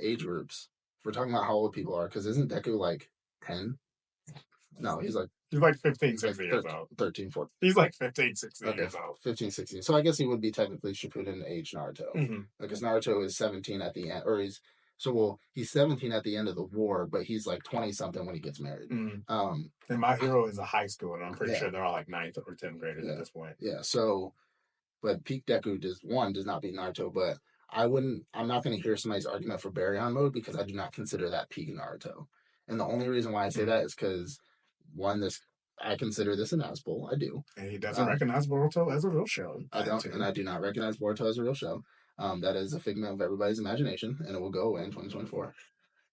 age groups, if we're talking about how old people are, because isn't Deku like 10? No, he's like 15, 16 years old. 13, 14. He's like 15, 16 years old. 15, 16. So I guess he would be technically Shippuden age Naruto. Because Naruto is 17 at the end, or he's So well, he's 17 at the end of the war, but he's like 20 something when he gets married. And my hero is a high school, and I'm pretty Yeah. sure they're all like 9th or 10th graders Yeah. at this point. Yeah. So, but peak Deku does not beat Naruto, but I'm not going to hear somebody's argument for Baryon mode because I do not consider that peak Naruto. And the only reason why I say that is because one, I consider this an Aspull. I do. And he doesn't recognize Boruto as a real show. I don't, and I do not recognize Boruto as a real show. That is a figment of everybody's imagination, and it will go away in 2024.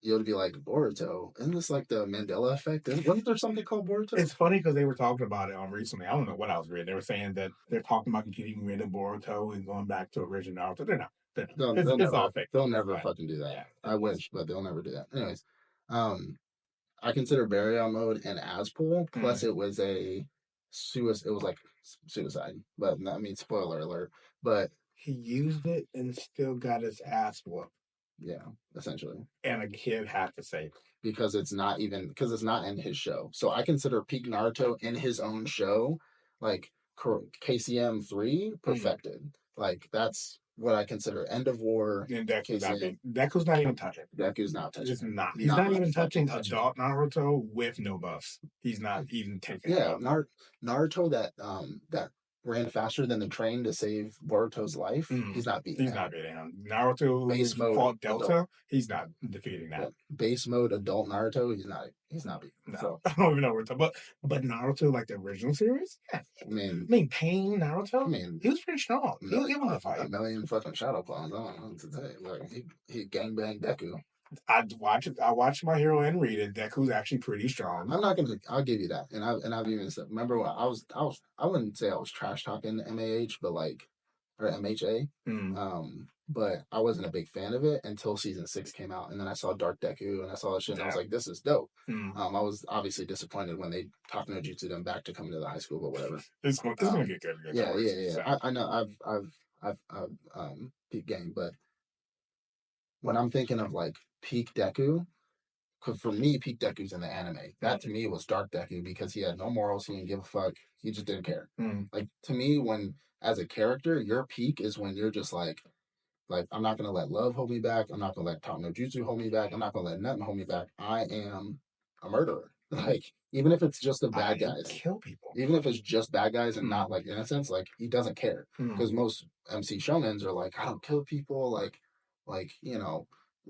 You'll be like, Boruto, isn't this like the Mandela effect? Wasn't there something called Boruto? It's funny because they were talking about it recently. I don't know what I was reading. They were saying that they're talking about getting rid of Boruto and going back to original Naruto. They're not. It's all fake. They'll never fucking do that. Yeah, I wish, but they'll never do that. Anyways, I consider Baryon mode an Aspull. Plus, it was a suicide. It was like suicide, but I mean, spoiler alert. But he used it and still got his ass whooped. Yeah, essentially. And a kid had to save him. Because it's not in his show. So I consider peak Naruto in his own show, like KCM 3 perfected. Like that's what I consider end of war. And Deku's not even touching. Deku's not touching. It's not. He's not even touching adult Naruto with no buffs. He's not even taking. Yeah, Naruto that ran faster than the train to save Boruto's life. He's not beating. He's not beating him. Naruto base mode fought Delta. Adult. He's not defeating that. Base mode adult Naruto. He's not beating. No, so, I don't even know what we're talking about. But Naruto, like the original series. Yeah. I mean, Pain Naruto. I mean, he was pretty strong. He was able to fight. A million fucking shadow clones. I don't know what to say. Like he gangbanged Deku. I watched My Hero and read it. Deku's actually pretty strong. I'll give you that. And I've even said, remember when I wouldn't say I was trash talking MAH, but like, or MHA. But I wasn't a big fan of it until season 6 came out. And then I saw Dark Deku and I saw that shit and I was like, this is dope. I was obviously disappointed when they talked no jutsu them back to coming to the high school, but whatever. It's gonna get good. Yeah. So. I know I've peak game, but when I'm thinking of like peak Deku, because for me, peak Deku's in the anime. That to me was Dark Deku because he had no morals. He didn't give a fuck. He just didn't care. Like to me, when as a character, your peak is when you're just like I'm not gonna let love hold me back. I'm not gonna let Talk no Jutsu hold me back. I'm not gonna let nothing hold me back. I am a murderer. Like even if it's just the bad guys, kill people. Even if it's just bad guys and not like innocents, like he doesn't care because most MC shonens are like, I don't kill people. Like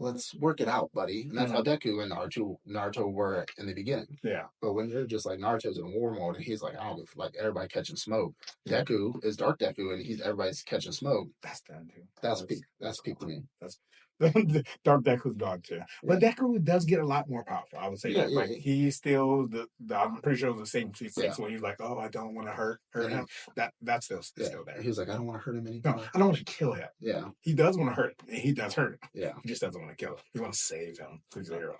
let's work it out, buddy. And that's how Deku and Naruto were in the beginning. Yeah. But when you're just like Naruto's in war mode and he's like, I don't know, like everybody catching smoke. Yeah. Deku is Dark Deku and everybody's catching smoke. That's done too. That's peak. That's peak to me. That's Dark Deku's dog too. Yeah. But Deku does get a lot more powerful. I would say that. Like he's still I'm pretty sure it was the same sequence when he's like, oh, I don't want to hurt him. That's still there. He was like, I don't want to hurt him anymore. No, I don't want to kill him. Yeah. He does want to hurt him. He does hurt him. Yeah. He just doesn't want to kill him. He wants to save him. He's a hero.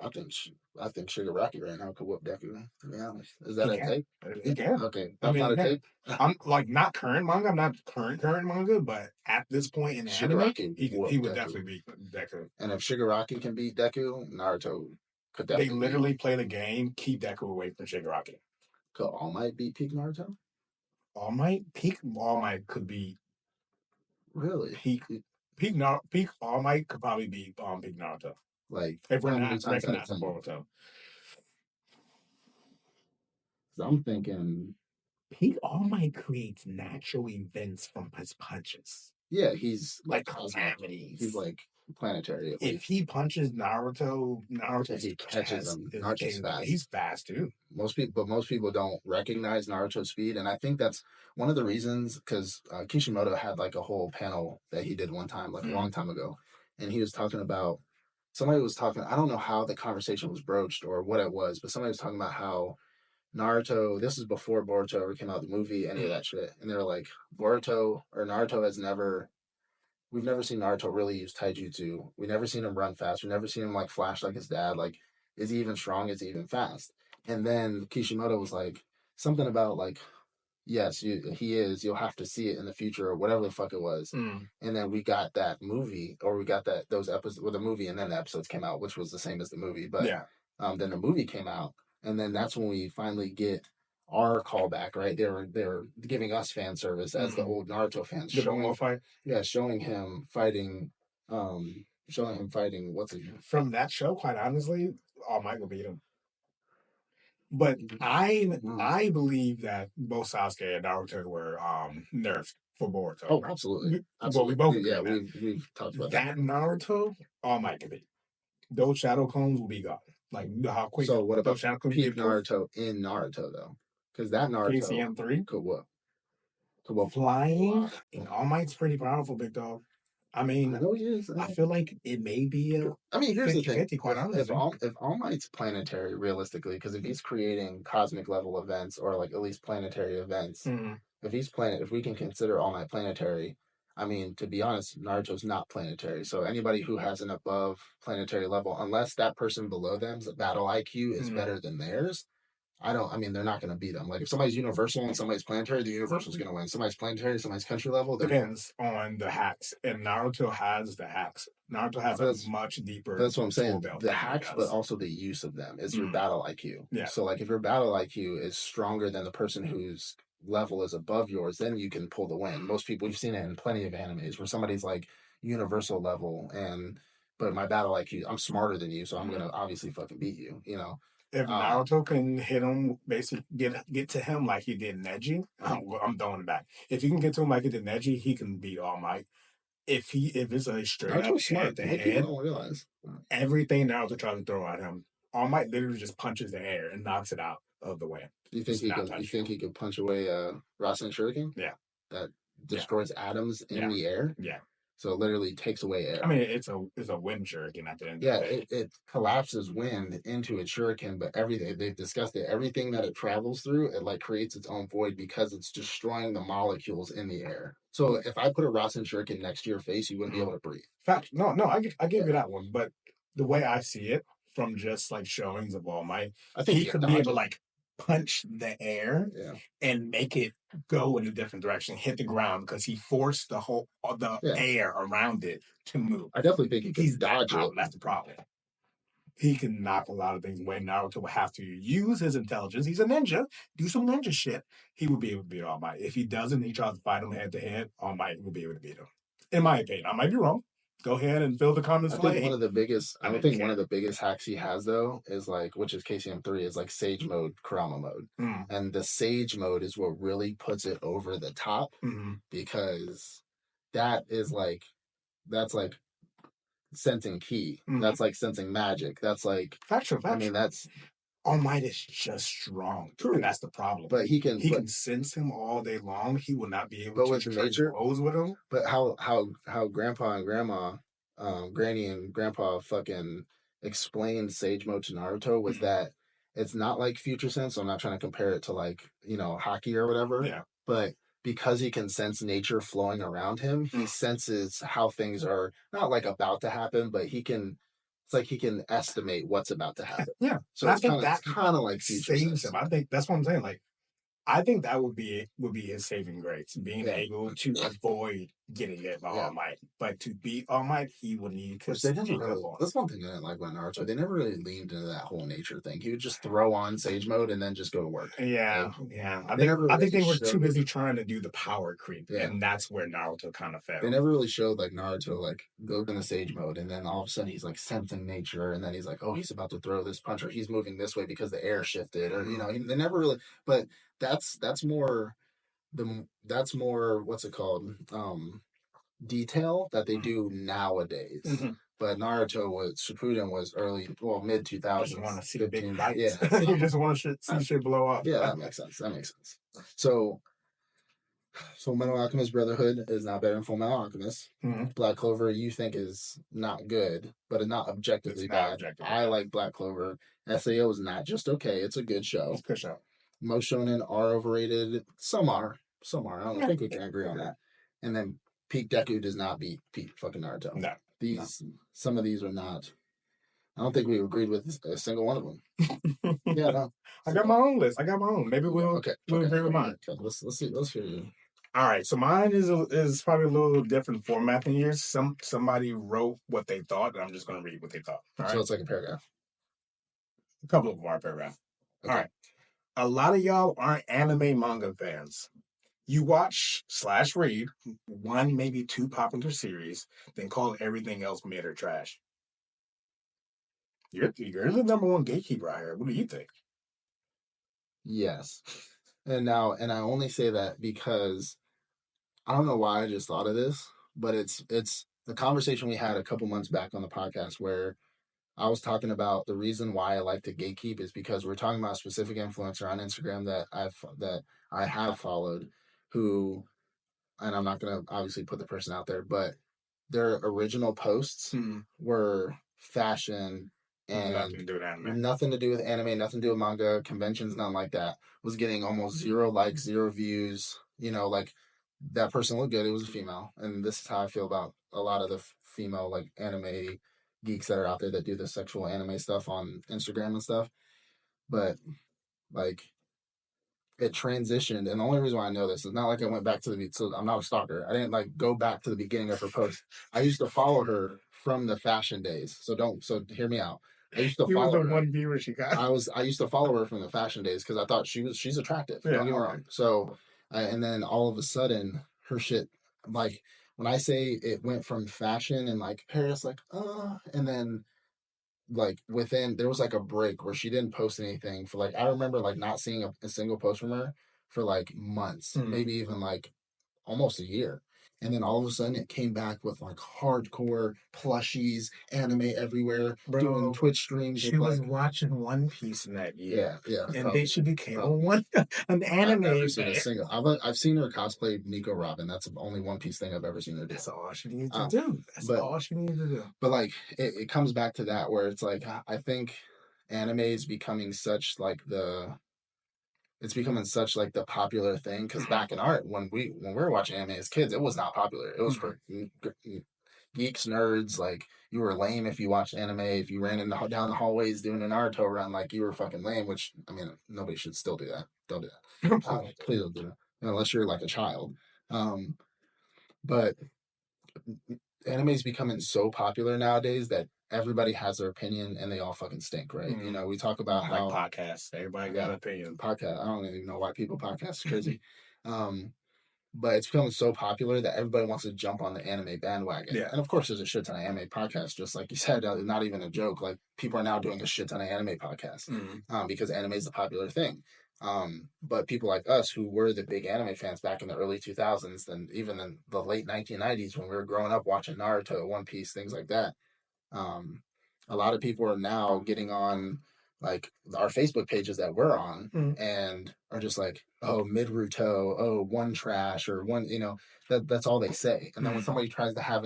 I think Shigaraki right now could whoop Deku, to be honest. Is that a take? He can. Okay. That's not a take? I'm like not current manga. I'm not current manga, but at this point in the anime, he would definitely beat Deku. And if Shigaraki can beat Deku, Naruto could definitely. They literally play the game, keep Deku away from Shigaraki. Could All Might beat peak Naruto? All Might could be really peak All Might could probably be peak Naruto. Like if we're not recognizing Boruto. So I'm thinking peak All Might creates natural events from his punches. Yeah, he's like calamities. He's like planetary. If he punches Naruto he catches him. Naruto's fast. He's fast too. Most people don't recognize Naruto's speed, and I think that's one of the reasons. Because Kishimoto had like a whole panel that he did one time, like a long time ago, and he was talking about somebody was talking. I don't know how the conversation was broached or what it was, but somebody was talking about how Naruto. This is before Boruto ever came out, the movie, any of that shit, and they were like, Naruto has never. We've never seen Naruto really use taijutsu. We've never seen him run fast. We've never seen him like flash like his dad. Like, is he even strong? Is he even fast? And then Kishimoto was like something about like, yes, he is. You'll have to see it in the future or whatever the fuck it was. And then we got that movie, or we got those episodes with the movie, and then the episodes came out, which was the same as the movie. But then the movie came out, and then that's when we finally get our callback, right? They're giving us fan service as the old Naruto fans, showing him fighting showing him fighting. What's it? From that show, quite honestly, All Might will beat him. But I believe that both Sasuke and Naruto were nerfed for Boruto. Oh, absolutely. Well, we both agree. Yeah, we've talked about that. Naruto, All Might can beat. Those shadow clones will be gone. Like how quick. So what about those shadow clones peak Naruto in Naruto though? Because that Naruto KCM3 could what? Flying and All Might's pretty powerful, big dog. I mean, I know he is. I feel like it may be a. I mean, here's 50, the thing: quite honestly. if All Might's planetary, realistically, because if he's creating cosmic level events or like at least planetary events, if we can consider All Might planetary, I mean, to be honest, Naruto's not planetary. So anybody who has an above planetary level, unless that person below them's battle IQ is better than theirs, I mean, they're not going to beat them. Like, if somebody's universal and somebody's planetary, the universal's going to win. Somebody's planetary, somebody's country level. Depends on the hacks. And Naruto has the hacks. Naruto has a much deeper. That's what I'm saying. The hacks, but also the use of them is your battle IQ. Yeah. So, like, if your battle IQ is stronger than the person whose level is above yours, then you can pull the win. Most people, we've seen it in plenty of animes where somebody's like universal level but my battle IQ, I'm smarter than you, so I'm going to obviously fucking beat you, you know? If Naruto can hit him, basically get to him like he did Neji, I'm throwing it back. If he can get to him like he did Neji, he can beat All Might. If it's a straight up smart, the head, don't realize everything Naruto tries to throw at him, All Might literally just punches the air and knocks it out of the way. Do you think he could punch away Rasen Shuriken? Yeah, that destroys atoms in the air. Yeah. So it literally takes away air. I mean, it's a wind shuriken at the end. Yeah, it collapses wind into a shuriken, but they've discussed it. Everything that it travels through, it like creates its own void because it's destroying the molecules in the air. So if I put a Rasen shuriken next to your face, you wouldn't be able to breathe. Fact, no, I give you that one. But the way I see it from just like showings of All Might, I think he could be able to like punch the air and make it go in a different direction, hit the ground because he forced the air around it to move. I definitely think he's dodge it. That's the problem. He can knock a lot of things away. Naruto will have to use his intelligence. He's a ninja. Do some ninja shit. He will be able to beat All Might. If he doesn't, he tries to fight him head to head. All Might will be able to beat him. In my opinion, I might be wrong. Go ahead and fill the comments. I think one of the biggest hacks he has though is like, which is KCM3, is like Sage mode, Kurama mode, and the Sage mode is what really puts it over the top because that's like sensing ki. That's like sensing magic. That's like factual. I mean, that's All Might is just strong. True. And that's the problem. But he can sense him all day long. He will not be able to transpose with him. But how Grandpa and Grandma, Granny and Grandpa fucking explained Sage Mode to Naruto was that it's not like Future Sense. So I'm not trying to compare it to like, hockey or whatever. Yeah. But because he can sense nature flowing around him, he senses how things are not like about to happen, but it's like he can estimate what's about to happen. Yeah. So it's kind of like Future Sense. Him. I think that's what I'm saying. Like, I think that would be his saving grace, being able to avoid getting hit by All Might. But to beat All Might, he would need to. That's one thing I didn't like about Naruto. They never really leaned into that whole nature thing. He would just throw on Sage Mode and then just go to work. Yeah, I think they were too busy trying to do the power creep, and that's where Naruto kind of failed. They never really showed like Naruto like go into Sage Mode, and then all of a sudden he's like sensing nature, and then he's like, oh, he's about to throw this punch, or he's moving this way because the air shifted, or they never really. But that's more what's it called detail that they do nowadays. But Naruto Shippuden was mid 2000s. Just want to see the big fights. Yeah, you just want to see shit blow up. Yeah, that makes sense. So Metal Alchemist Brotherhood is not better than Full Metal Alchemist. Black Clover you think is not good, but it's not objectively bad. I like Black Clover. SAO is not just okay. It's a good show. It's a good show. Most shonen are overrated. Some are. I don't think we can agree on that. And then Peak Deku does not beat Peak fucking Naruto. No. Some of these are not. I don't think we agreed with a single one of them. Yeah, no. I got my own list. Maybe we'll agree with mine. Okay. Let's see. Let's hear you. All right. So mine is probably a little different format than yours. Somebody wrote what they thought, and I'm just going to read what they thought. All right? So it's like a paragraph. A couple of them are a paragraph. Okay. All right. A lot of y'all aren't anime manga fans. You watch / read one, maybe two popular series, then call everything else mid or trash. You're the number one gatekeeper out here. What do you think? Yes. And I only say that because I don't know why I just thought of this, but it's the conversation we had a couple months back on the podcast where I was talking about the reason why I like to gatekeep is because we're talking about a specific influencer on Instagram that I have followed, who, and I'm not gonna obviously put the person out there, but their original posts were fashion and nothing to do with anime, nothing to do with manga, conventions, nothing like that. Was getting almost 0 likes, 0 views. Like that person looked good. It was a female, and this is how I feel about a lot of the female like anime geeks that are out there that do the sexual anime stuff on Instagram and stuff. But like it transitioned, and the only reason why I know this is not like I went back to the so I'm not a stalker. I didn't like go back to the beginning of her post. I used to follow her from the fashion days. So hear me out. I used to follow her. One viewer she got. I used to follow her from the fashion days because I thought she's attractive. Don't get me wrong. So and then all of a sudden her shit, like when I say it went from fashion and like Paris like and then like within there was like a break where she didn't post anything for like I remember like not seeing a single post from her for like months, maybe even like almost a year. And then all of a sudden it came back with like hardcore plushies, anime everywhere, doing Twitch streams. She was watching One Piece in that year. Yeah. And then she became an anime fan. I've seen her cosplay Nico Robin. That's the only One Piece thing I've ever seen her do. That's all she needs to do. That's all she needs to do. But like it comes back to that where it's like I think anime is becoming such like it's becoming such like the popular thing because back in art when we were watching anime as kids it was not popular. It was for geeks, nerds. Like you were lame if you watched anime. If you ran down the hallways doing a Naruto run, like you were fucking lame. Which I mean, nobody should still do that. Don't do that. Please don't do that unless you're like a child. But anime is becoming so popular nowadays that everybody has their opinion and they all fucking stink, right? We talk about how podcasts. Everybody got an opinion. Podcast. I don't even know why people podcast is crazy. But it's becoming so popular that everybody wants to jump on the anime bandwagon. Yeah. And of course, there's a shit ton of anime podcasts, just like you said, not even a joke. Like people are now doing a shit ton of anime podcasts because anime is a popular thing. But people like us who were the big anime fans back in the early 2000s, and even in the late 1990s when we were growing up watching Naruto, One Piece, things like that, a lot of people are now getting on like our Facebook pages that we're on and are just like, oh, Midruto, oh, one trash or one, that's all they say. And then when somebody tries to have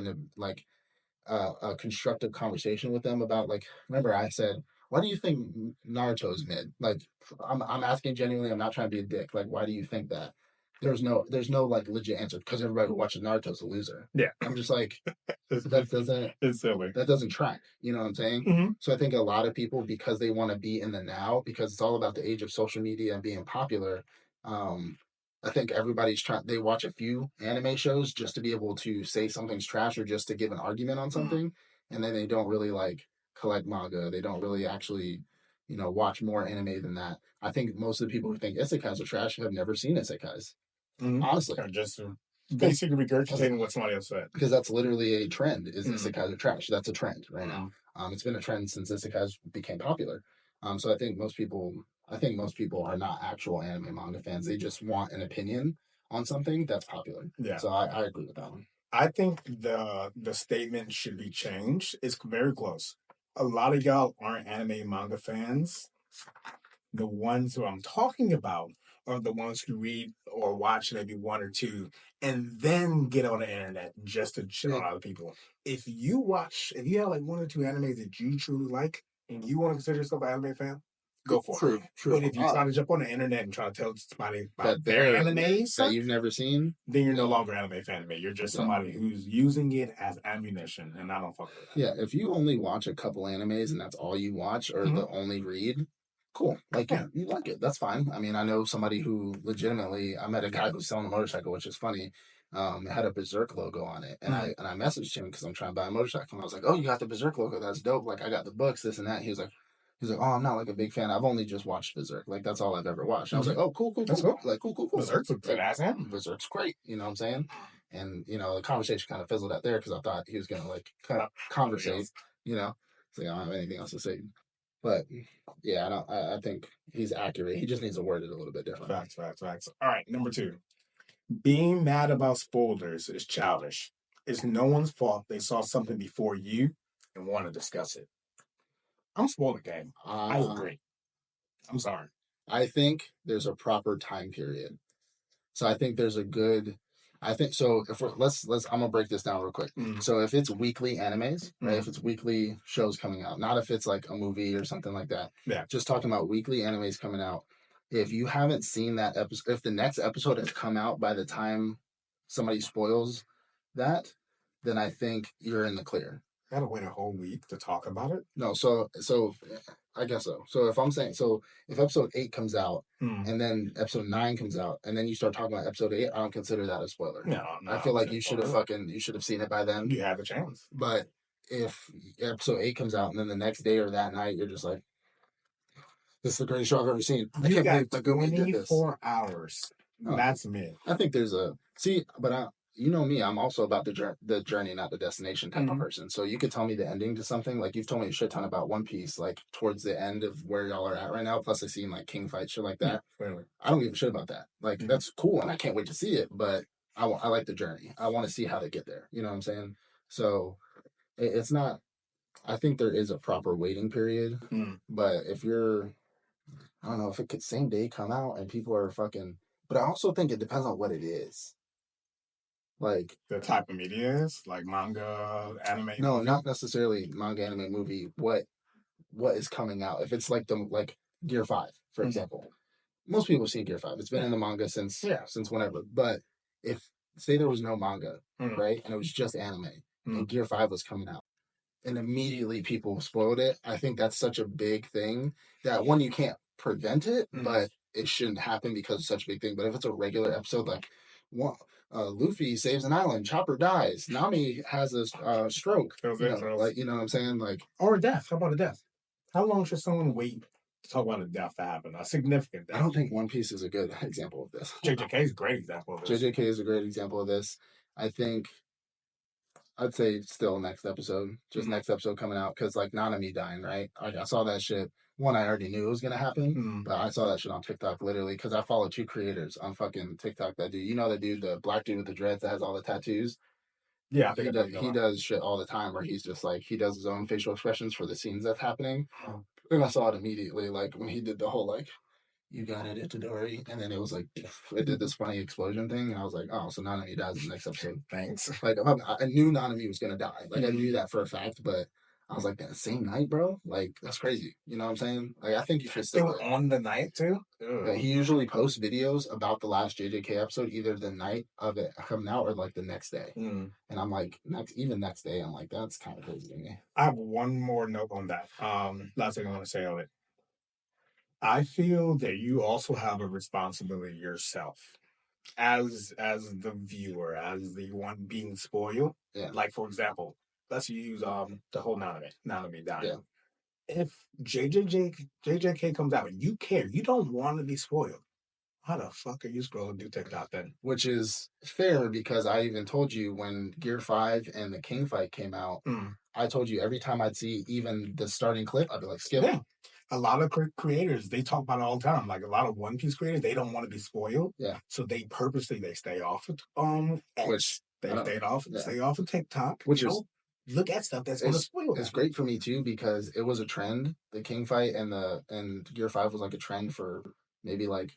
a constructive conversation with them about like, remember I said, why do you think Naruto's mid? Like, I'm asking genuinely. I'm not trying to be a dick. Like, why do you think that? There's no like legit answer because everybody who watches Naruto's a loser. Yeah, I'm just like it's silly. That doesn't track. You know what I'm saying? So I think a lot of people because they want to be in the now because it's all about the age of social media and being popular. I think everybody's trying. They watch a few anime shows just to be able to say something's trash or just to give an argument on something, and then they don't really like collect manga. They don't really actually, watch more anime than that. I think most of the people who think isekais are trash have never seen isekais. Honestly, or just basically regurgitating what somebody else said. Because that's literally a trend. Is isekais are trash? That's a trend right now. It's been a trend since isekais became popular. So I think most people are not actual anime manga fans. They just want an opinion on something that's popular. Yeah. So I agree with that one. I think the statement should be changed. It's very close. A lot of y'all aren't anime manga fans. The ones who I'm talking about are the ones who read or watch maybe one or two and then get on the internet just to shit on other people. If you have like one or two animes that you truly like and you want to consider yourself an anime fan, go for it. True. But if you try to jump on the internet and try to tell somebody about their anime that you've never seen, then you're no longer anime fan. You're just somebody who's using it as ammunition, and I don't fuck with that. Yeah, if you only watch a couple animes and that's all you watch or the only read, cool. Like you like it. That's fine. I mean, I know somebody who legitimately I met a guy who's selling a motorcycle, which is funny. It had a Berserk logo on it. And I messaged him because I'm trying to buy a motorcycle. And I was like, oh, you got the Berserk logo. That's dope. Like I got the books, this and that. He was like, He's like, oh, I'm not like a big fan. I've only just watched Berserk. Like that's all I've ever watched. And I was like, oh, cool, cool, That's cool. cool. Like cool. Berserk's a good ass anime. Berserk's great. You know what I'm saying? And the conversation kind of fizzled out there because I thought he was gonna like conversate. You know, so I don't have anything else to say. But yeah, I think he's accurate. He just needs to word it a little bit different. Facts. All right, number 2. Being mad about spoilers is childish. It's no one's fault they saw something before you and want to discuss it. I'm spoiler gang. I agree. I'm sorry. I think there's a proper time period. So I think there's a good. I think so. If we're let's I'm gonna break this down real quick. So if it's weekly animes, right? If it's weekly shows coming out, not if it's like a movie or something like that. Yeah. Just talking about weekly animes coming out. If you haven't seen that episode, if the next episode has come out by the time somebody spoils that, then I think you're in the clear. Gotta wait a whole week to talk about it? No, so I guess so. So if I'm saying, if episode 8 comes out and then episode 9 comes out and then you start talking about episode 8, I don't consider that a spoiler. No, I feel like you should have seen it by then. You had the chance. But if episode 8 comes out and then the next day or that night you're just like, this is the greatest show I've ever seen. I can't believe the good way did this. 24 hours. That's me. I think there's you know me, I'm also about the journey, not the destination type of person. So you could tell me the ending to something. Like you've told me a shit ton about One Piece, like towards the end of where y'all are at right now. Plus I've seen like King fight, shit like that. Clearly. I don't give a shit about that. Like that's cool and I can't wait to see it, but I like the journey. I want to see how they get there. You know what I'm saying? So it's not, I think there is a proper waiting period, but if you're, I don't know, if it could same day come out and people are fucking, but I also think it depends on what it is. Like the type of media is like manga, anime. No, not necessarily manga, anime, movie. What is coming out? If it's like Gear 5, for example, most people see Gear 5. It's been in the manga since whenever. But if say there was no manga, right, and it was just anime, and Gear 5 was coming out, and immediately people spoiled it, I think that's such a big thing that one, you can't prevent it, but it shouldn't happen because it's such a big thing. But if it's a regular episode, like Luffy saves an island, Chopper dies, Nami has a stroke, you know what I'm saying, like, or a death. How about a death? How long should someone wait to talk about a death to happen? A significant death. I don't think One Piece is a good example of this. JJK is a great example of this. JJK is a great example of this. I think I'd say still next episode, next episode coming out, because like Nanami dying, right? I saw that shit. One, I already knew it was gonna happen, but I saw that shit on TikTok literally because I follow 2 creators on fucking TikTok that do. You know the dude, the black dude with the dreads that has all the tattoos. Yeah, he does shit all the time where he's just like he does his own facial expressions for the scenes that's happening. And I saw it immediately, like when he did the whole like, you got it, Itadori, and then it was like it did this funny explosion thing, and I was like, oh, so Nanami dies in the next episode. Thanks. Like I knew Nanami was gonna die, like I knew that for a fact, but I was like, that same night, bro, like that's crazy. You know what I'm saying? Like I think you should still on the night too. Yeah, he usually posts videos about the last JJK episode either the night of it coming out or like the next day, and I'm like next day, I'm like that's kind of crazy to me. I have one more note on that. Last thing I want to say on it. I feel that you also have a responsibility yourself as the viewer, as the one being spoiled. Yeah. Like for example, let's use the whole Nanami dying. Yeah. If JJK comes out and you care, you don't want to be spoiled. How the fuck are you scrolling through TikTok then? Which is fair because I even told you when Gear 5 and the King fight came out, I told you every time I'd see even the starting clip, I'd be like, skip. Yeah. A lot of creators, they talk about it all the time. Like a lot of One Piece creators, they don't want to be spoiled. Yeah. So they purposely stay off of X. Stay off of TikTok. Which is look at stuff that's going to spoil. It's great for me too because it was a trend. The King fight and Gear 5 was like a trend for maybe like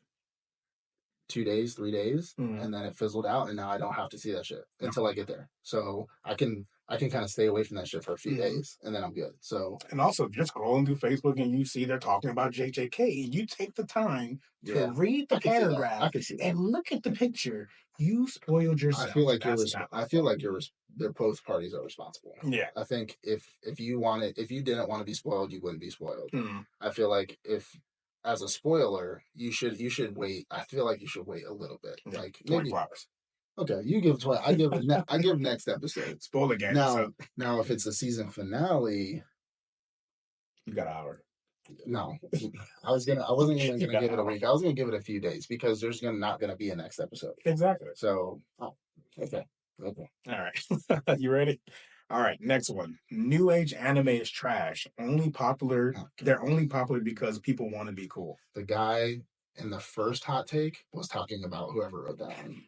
2 days, 3 days, and then it fizzled out, and now I don't have to see that shit until I get there. So I can kind of stay away from that shit for a few days, and then I'm good. So and also, if you're scrolling through Facebook and you see they're talking about JJK, and you take the time to read the paragraph and look at the picture, you spoiled yourself. I feel like they're both parties are responsible. Yeah, I think if you didn't want to be spoiled, you wouldn't be spoiled. I feel like if as a spoiler, you should wait. I feel like you should wait a little bit, like maybe 24 hours. Okay, you give 12. I give next episode. Spoiler game. Now if it's a season finale, you got an hour. No, I wasn't even gonna give it a week. I was gonna give it a few days because there's not gonna be a next episode. Exactly. So, okay, okay. All right. You ready? All right. Next one. New age anime is trash. Only popular. They're only popular because people want to be cool. The guy in the first hot take was talking about whoever wrote that one.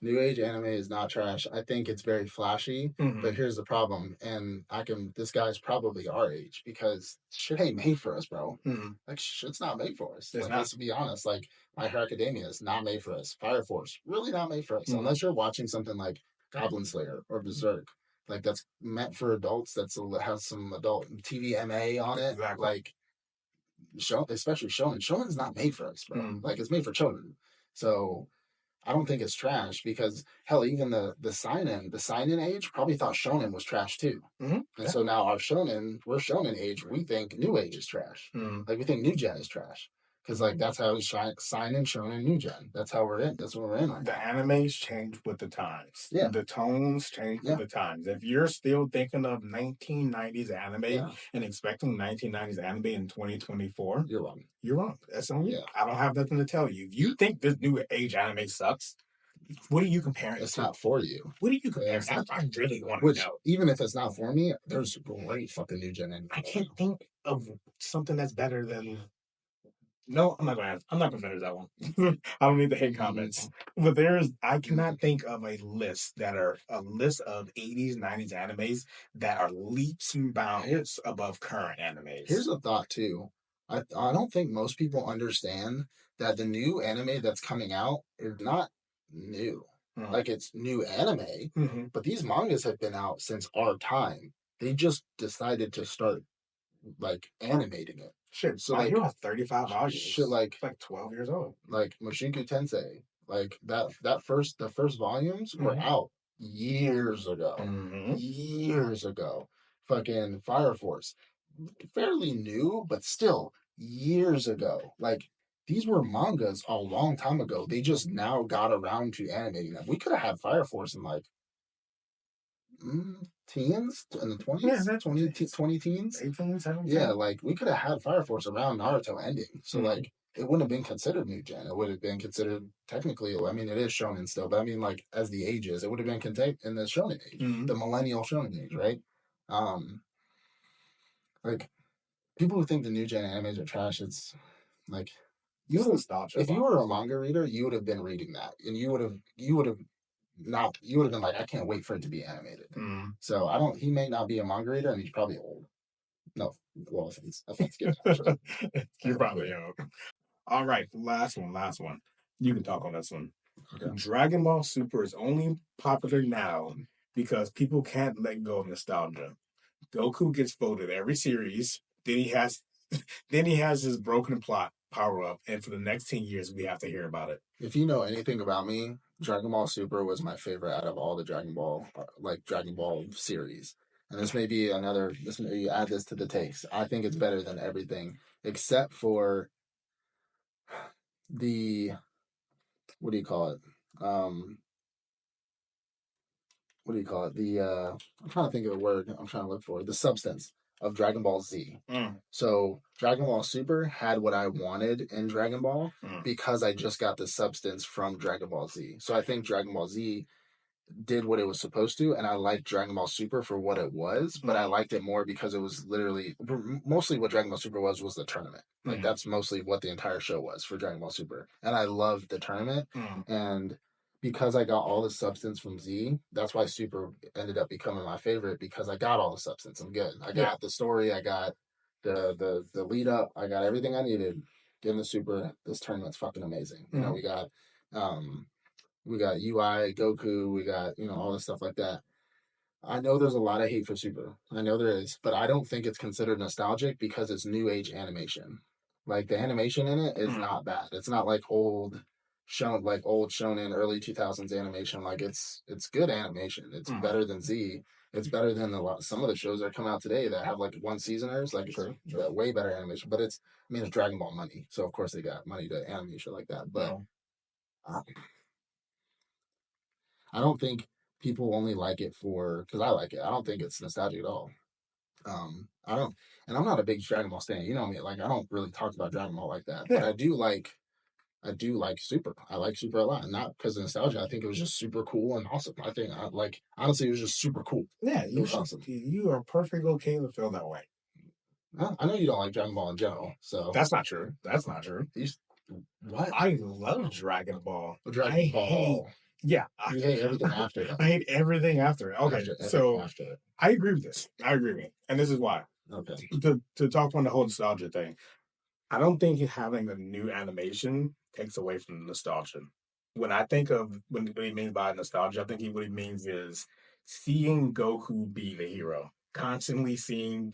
New age anime is not trash. I think it's very flashy, but here's the problem. And this guy's probably our age because shit ain't made for us, bro. Like, shit's not made for us. Like, let's be honest. Like, My Hero Academia is not made for us. Fire Force, really not made for us. Unless you're watching something like Goblin Slayer or Berserk. Like, that's meant for adults. Has some adult TVMA on it. Exactly. Like, especially shonen. Shonen's not made for us, bro. Like, it's made for children. So I don't think it's trash because hell, even the sign in age probably thought shonen was trash too. And so now we're shonen age. We think new age is trash. Like we think new gen is trash because like that's how sign in shonen new gen. That's how we're in. That's what we're in right The now. animes change with the times. Yeah. The tones change with the times. If you're still thinking of 1990s anime and expecting 1990s anime in 2024, you're wrong. You're wrong. That's on you. I don't have nothing to tell you. If you think this new age anime sucks, what are you comparing? It's not for you. What are you comparing? I really want to know. Even if it's not for me, there's great fucking new gen anime. I can't think of something that's better than. No, I'm not gonna. I'm not gonna finish that one. I don't need the hate comments. But I cannot think of a list of 80s, 90s animes that are leaps and bounds above current animes. Here's a thought too. I don't think most people understand that the new anime that's coming out is not new. Like it's new anime, but these mangas have been out since our time. They just decided to start like animating it. Shit, so like, has 35 volumes. Shit, like 12 years old. Like Mushoku Tensei, like the first volumes were out years ago. Years ago. Fucking Fire Force, fairly new, but still years ago. Like these were mangas a long time ago. They just now got around to animating them. We could have had Fire Force in like teens in the 20s, 20 teens, 18, 17. Yeah, like we could have had Fire Force around Naruto ending. So like it wouldn't have been considered new gen. It would have been considered technically. I mean, it is shonen still, but I mean, like as the ages, it would have been in the shonen age, the millennial shonen age, right? Um, like people who think the new gen animes are trash, it's like if you were a manga reader, you would have been reading that, and you would have been like, I can't wait for it to be animated. So I don't. He may not be a manga reader, and he's probably old. No, well, offense, You're probably old. All right, last one. You can talk on this one. Okay. Dragon Ball Super is only popular now because people can't let go of nostalgia. Goku gets voted every series. Then he has his broken plot power up, and for the next 10 years, we have to hear about it. If you know anything about me, Dragon Ball Super was my favorite out of all the Dragon Ball series. And this may be this may add this to the takes. I think it's better than everything except for the, what do you call it? What do you call it? I'm trying to think of the word I'm trying to look for. The substance of Dragon Ball Z. So Dragon Ball Super had what I wanted in Dragon Ball because I just got the substance from Dragon Ball Z. So I think Dragon Ball Z did what it was supposed to, and I liked Dragon Ball Super for what it was, but I liked it more because it was literally mostly what Dragon Ball Super was the tournament. Like that's mostly what the entire show was for Dragon Ball Super, and I loved the tournament, and because I got all the substance from Z, that's why Super ended up becoming my favorite because I got all the substance. I'm good. I got the story. I got the lead up. I got everything I needed. Getting the Super, this tournament's fucking amazing. You know, we got UI, Goku, we got, all this stuff like that. I know there's a lot of hate for Super. I know there is, but I don't think it's considered nostalgic because it's new age animation. Like the animation in it is not bad. It's not like old shonen early 2000s animation. Like it's good animation. It's better than Z. It's better than some of the shows that come out today that have like one seasoners. Like it's way better animation. But it's Dragon Ball money, so of course they got money to animate shit like that. But I don't think people only like it because I like it. I don't think it's nostalgic at all. I don't, and I'm not a big Dragon Ball stan. You know me, like I don't really talk about Dragon Ball like that. Yeah. But I do like Super. I like Super a lot, not because of nostalgia. I think it was just super cool and awesome. I think I like honestly, it was just super cool. Yeah, It was awesome. you are perfectly okay to feel that way. I know you don't like Dragon Ball in general, so That's not true. That's not true. you, what? I love Dragon Ball. Dragon Ball. Yeah, You hate everything after that. I hate everything after it. Okay, so after it. I agree with this. I agree with it, and this is why. Okay. To talk on the whole nostalgia thing, I don't think having a new animation takes away from the nostalgia. When I think of what he means by nostalgia, I think what he means is seeing Goku be the hero, constantly seeing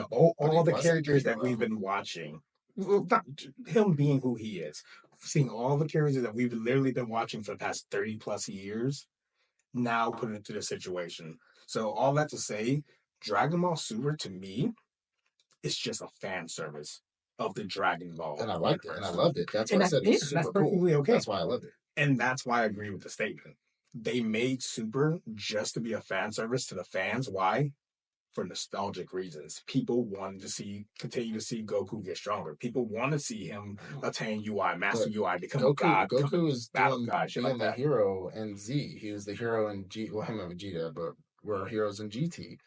all the characters that we've been watching. Well, not him being who he is, seeing all the characters that we've literally been watching for the past 30 plus years, now put into this situation. So all that to say, Dragon Ball Super to me is just a fan service of the Dragon Ball. And I liked it, and I loved it. That's why I said it's super cool. Okay. That's why I loved it. And that's why I agree with the statement. They made Super just to be a fan service to the fans. Why? For nostalgic reasons. People wanted to continue to see Goku get stronger. People want to see him attain UI, master UI, become a god. Goku is battle god, shit being like that. the hero in Z. He was the hero in G. Well, him and Vegeta, but we're heroes in GT.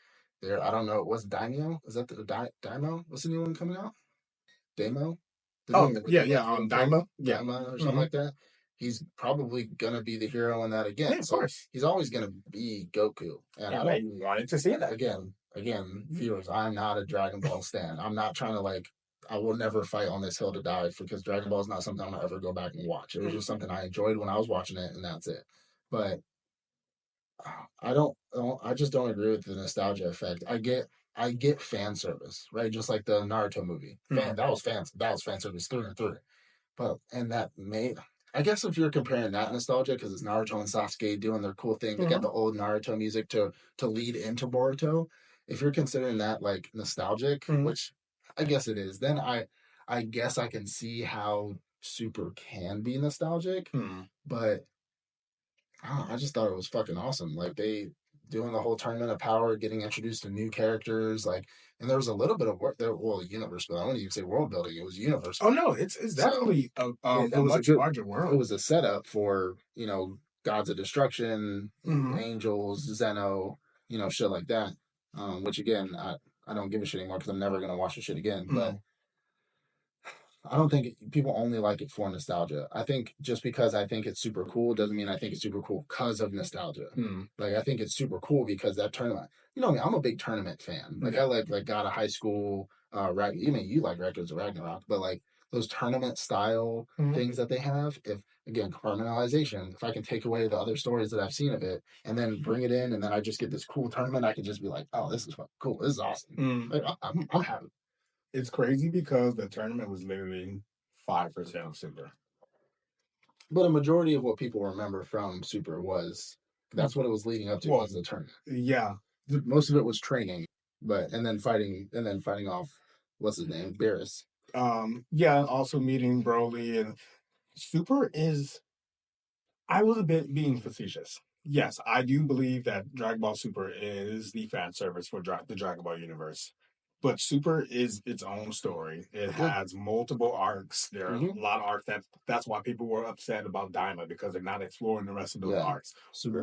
There, I don't know. What's Daimyo? Is that the Daimyo? What's the new one coming out? Daimo? Oh, yeah. Daima. Yeah. Daima or something like that. He's probably gonna be the hero in that again. Yeah, of course. He's always gonna be Goku. And I wanted to see that. Again, viewers, I'm not a Dragon Ball stan. I'm not trying to like I will never fight on this hill to die because Dragon Ball is not something I'm gonna ever go back and watch. It was just something I enjoyed when I was watching it, and that's it. But I just don't agree with the nostalgia effect. I get fan service, right? Just like the Naruto movie. That was fan service through and through. But and that made I guess if you're comparing that nostalgia because it's Naruto and Sasuke doing their cool thing, they got the old Naruto music to lead into Boruto. If you're considering that like nostalgic, which I guess it is, then I guess I can see how Super can be nostalgic, but I just thought it was fucking awesome. Like they doing the whole tournament of power, getting introduced to new characters, like, and there was a little bit of work there. Well, universe, but I wouldn't even say world building. It was universe. Oh no, it's definitely a much larger world. It was a setup for gods of destruction, angels, Zeno, shit like that. Which again, I don't give a shit anymore because I'm never gonna watch the shit again. But I don't think people only like it for nostalgia. I think just because I think it's super cool doesn't mean I think it's super cool because of nostalgia. Like I think it's super cool because that tournament. You know me, I'm a big tournament fan. Like I like God of High School. You like Records of Ragnarok, but like those tournament style things that they have. If again compartmentalization, if I can take away the other stories that I've seen of it and then bring it in, and then I just get this cool tournament, I can just be like, oh, this is fucking cool. This is awesome. Like, I'm happy. It's crazy because the tournament was literally 5% of Super. But a majority of what people remember from Super was that's what it was leading up to was the tournament. Yeah. Most of it was training, and then fighting off what's his name? Beerus. Yeah, also meeting Broly and Super is I was a bit being facetious. Yes, I do believe that Dragon Ball Super is the fan service for the Dragon Ball universe. But Super is its own story. It has multiple arcs. There are a lot of arcs that's why people were upset about Daima because they're not exploring the rest of those arcs. Super.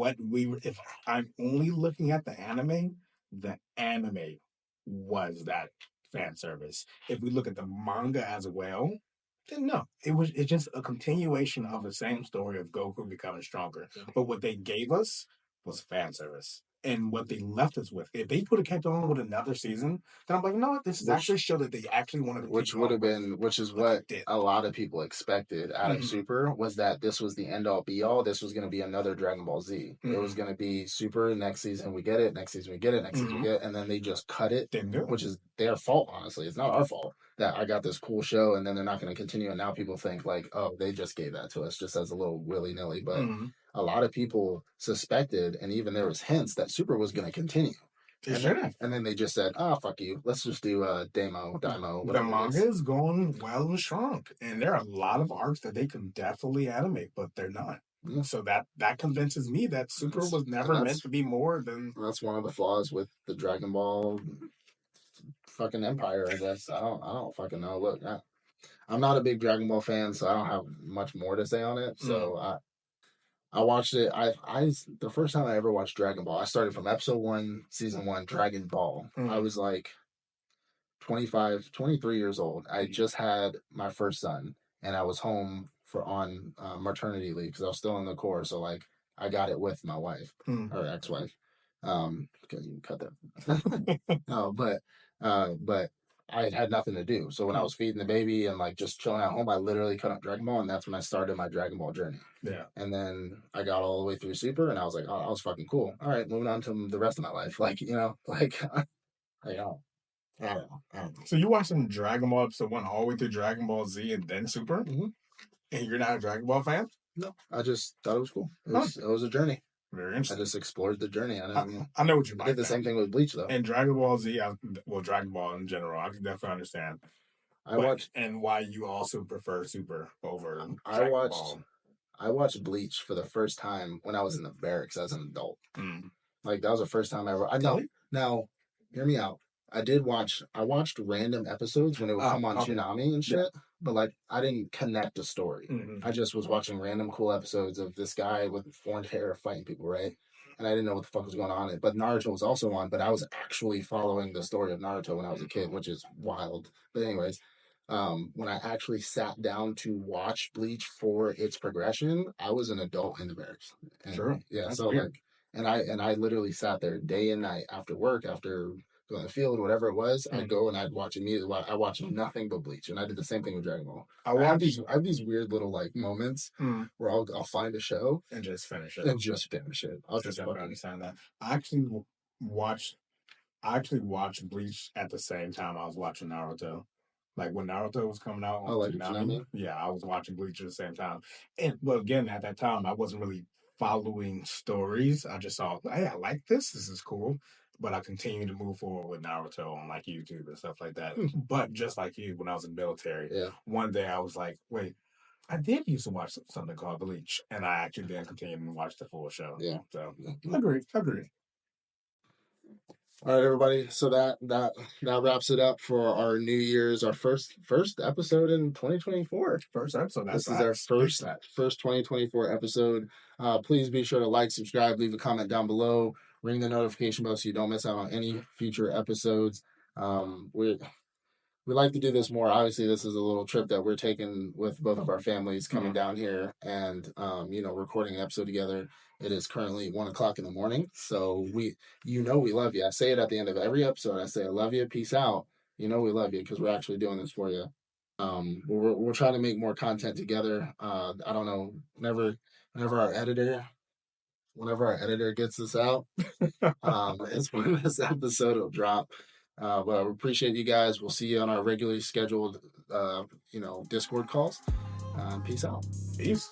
If I'm only looking at the anime was that fan service. If we look at the manga as well, then no. It's just a continuation of the same story of Goku becoming stronger. But what they gave us was fan service. And what they left us with. If they could have kept on with another season, then I'm like, you know what? This is actually show that they actually wanted to which would have been, which is what a lot of people expected out of Super was that this was the end all be all. This was going to be another Dragon Ball Z. It was going to be Super. Next season we get it. Next season we get it. Next season we get it. And then they just cut it, which is their fault. Honestly, it's not our fault that I got this cool show and then they're not going to continue. And now people think like, oh, they just gave that to us just as a little willy nilly, but. A lot of people suspected, and even there was hints that Super was going to continue. And then they just said, "Oh, fuck you. Let's just do Daimo." The manga is going well and strong, and there are a lot of arcs that they can definitely animate, but they're not. Yeah. So that convinces me that Super was never meant to be more than. That's one of the flaws with the Dragon Ball fucking empire. I guess I don't fucking know. Look, I'm not a big Dragon Ball fan, so I don't have much more to say on it. So I watched it. I the first time I ever watched Dragon Ball, I started from episode 1, season 1, Dragon Ball. I was like 25, 23 years old. I just had my first son, and I was home for on maternity leave because I was still in the Corps. So like I got it with my wife or ex-wife. Because you cut that. No, but I had nothing to do. So when I was feeding the baby and like just chilling at home, I literally cut up Dragon Ball, and that's when I started my Dragon Ball journey. Yeah. And then I got all the way through Super, and I was like, oh, that was fucking cool. All right, moving on to the rest of my life. Like, you know, like, I don't know. So you watching Dragon Ball episode 1 all the way through Dragon Ball Z and then Super? Mm-hmm. And you're not a Dragon Ball fan? No, I just thought it was cool. It was a journey. Very interesting. I just explored the journey. I know what you did the same thing with Bleach though. And Dragon Ball Z, Dragon Ball in general, I can definitely understand. And why you also prefer Super over Dragon Ball. I watched Bleach for the first time when I was in the barracks as an adult. Like that was the first time I ever. I know. Now, hear me out. I watched random episodes when it would come on Tsunami and shit, but like I didn't connect the story. I just was watching random cool episodes of this guy with orange hair fighting people, right? And I didn't know what the fuck was going on. But Naruto was also on, but I was actually following the story of Naruto when I was a kid, which is wild. But anyways, when I actually sat down to watch Bleach for its progression, I was an adult in the barracks. And, sure. Yeah. That's so weird. Like, and I literally sat there day and night after work, after going to the field, whatever it was. I'd go and I'd watch immediately. I watched nothing but Bleach, and I did the same thing with Dragon Ball. I have these weird little like moments where I'll find a show and just finish it. I'll just understand that. I actually watched Bleach at the same time I was watching Naruto. Like when Naruto was coming out on Tsunami, yeah, I was watching Bleach at the same time. And but again, at that time, I wasn't really following stories. I just saw, hey, I like this. This is cool. But I continued to move forward with Naruto on like YouTube and stuff like that. But just like you, when I was in the military, one day I was like, wait, I did used to watch something called Bleach, and I actually didn't continue to watch the full show. Yeah. So agree. All right, everybody. So that wraps it up for our New Year's, our first episode in 2024. First episode. This is our first 2024 episode. Please be sure to like, subscribe, leave a comment down below, ring the notification bell so you don't miss out on any future episodes. We like to do this more. Obviously, this is a little trip that we're taking with both of our families coming down here and recording an episode together. It is currently 1:00 in the morning. So we love you. I say it at the end of every episode. I say, I love you. Peace out. We love you because we're actually doing this for you. We're trying to make more content together. I don't know. Whenever our editor gets this out, it's when this episode will drop. But we appreciate you guys. We'll see you on our regularly scheduled, Discord calls. Peace out. Peace.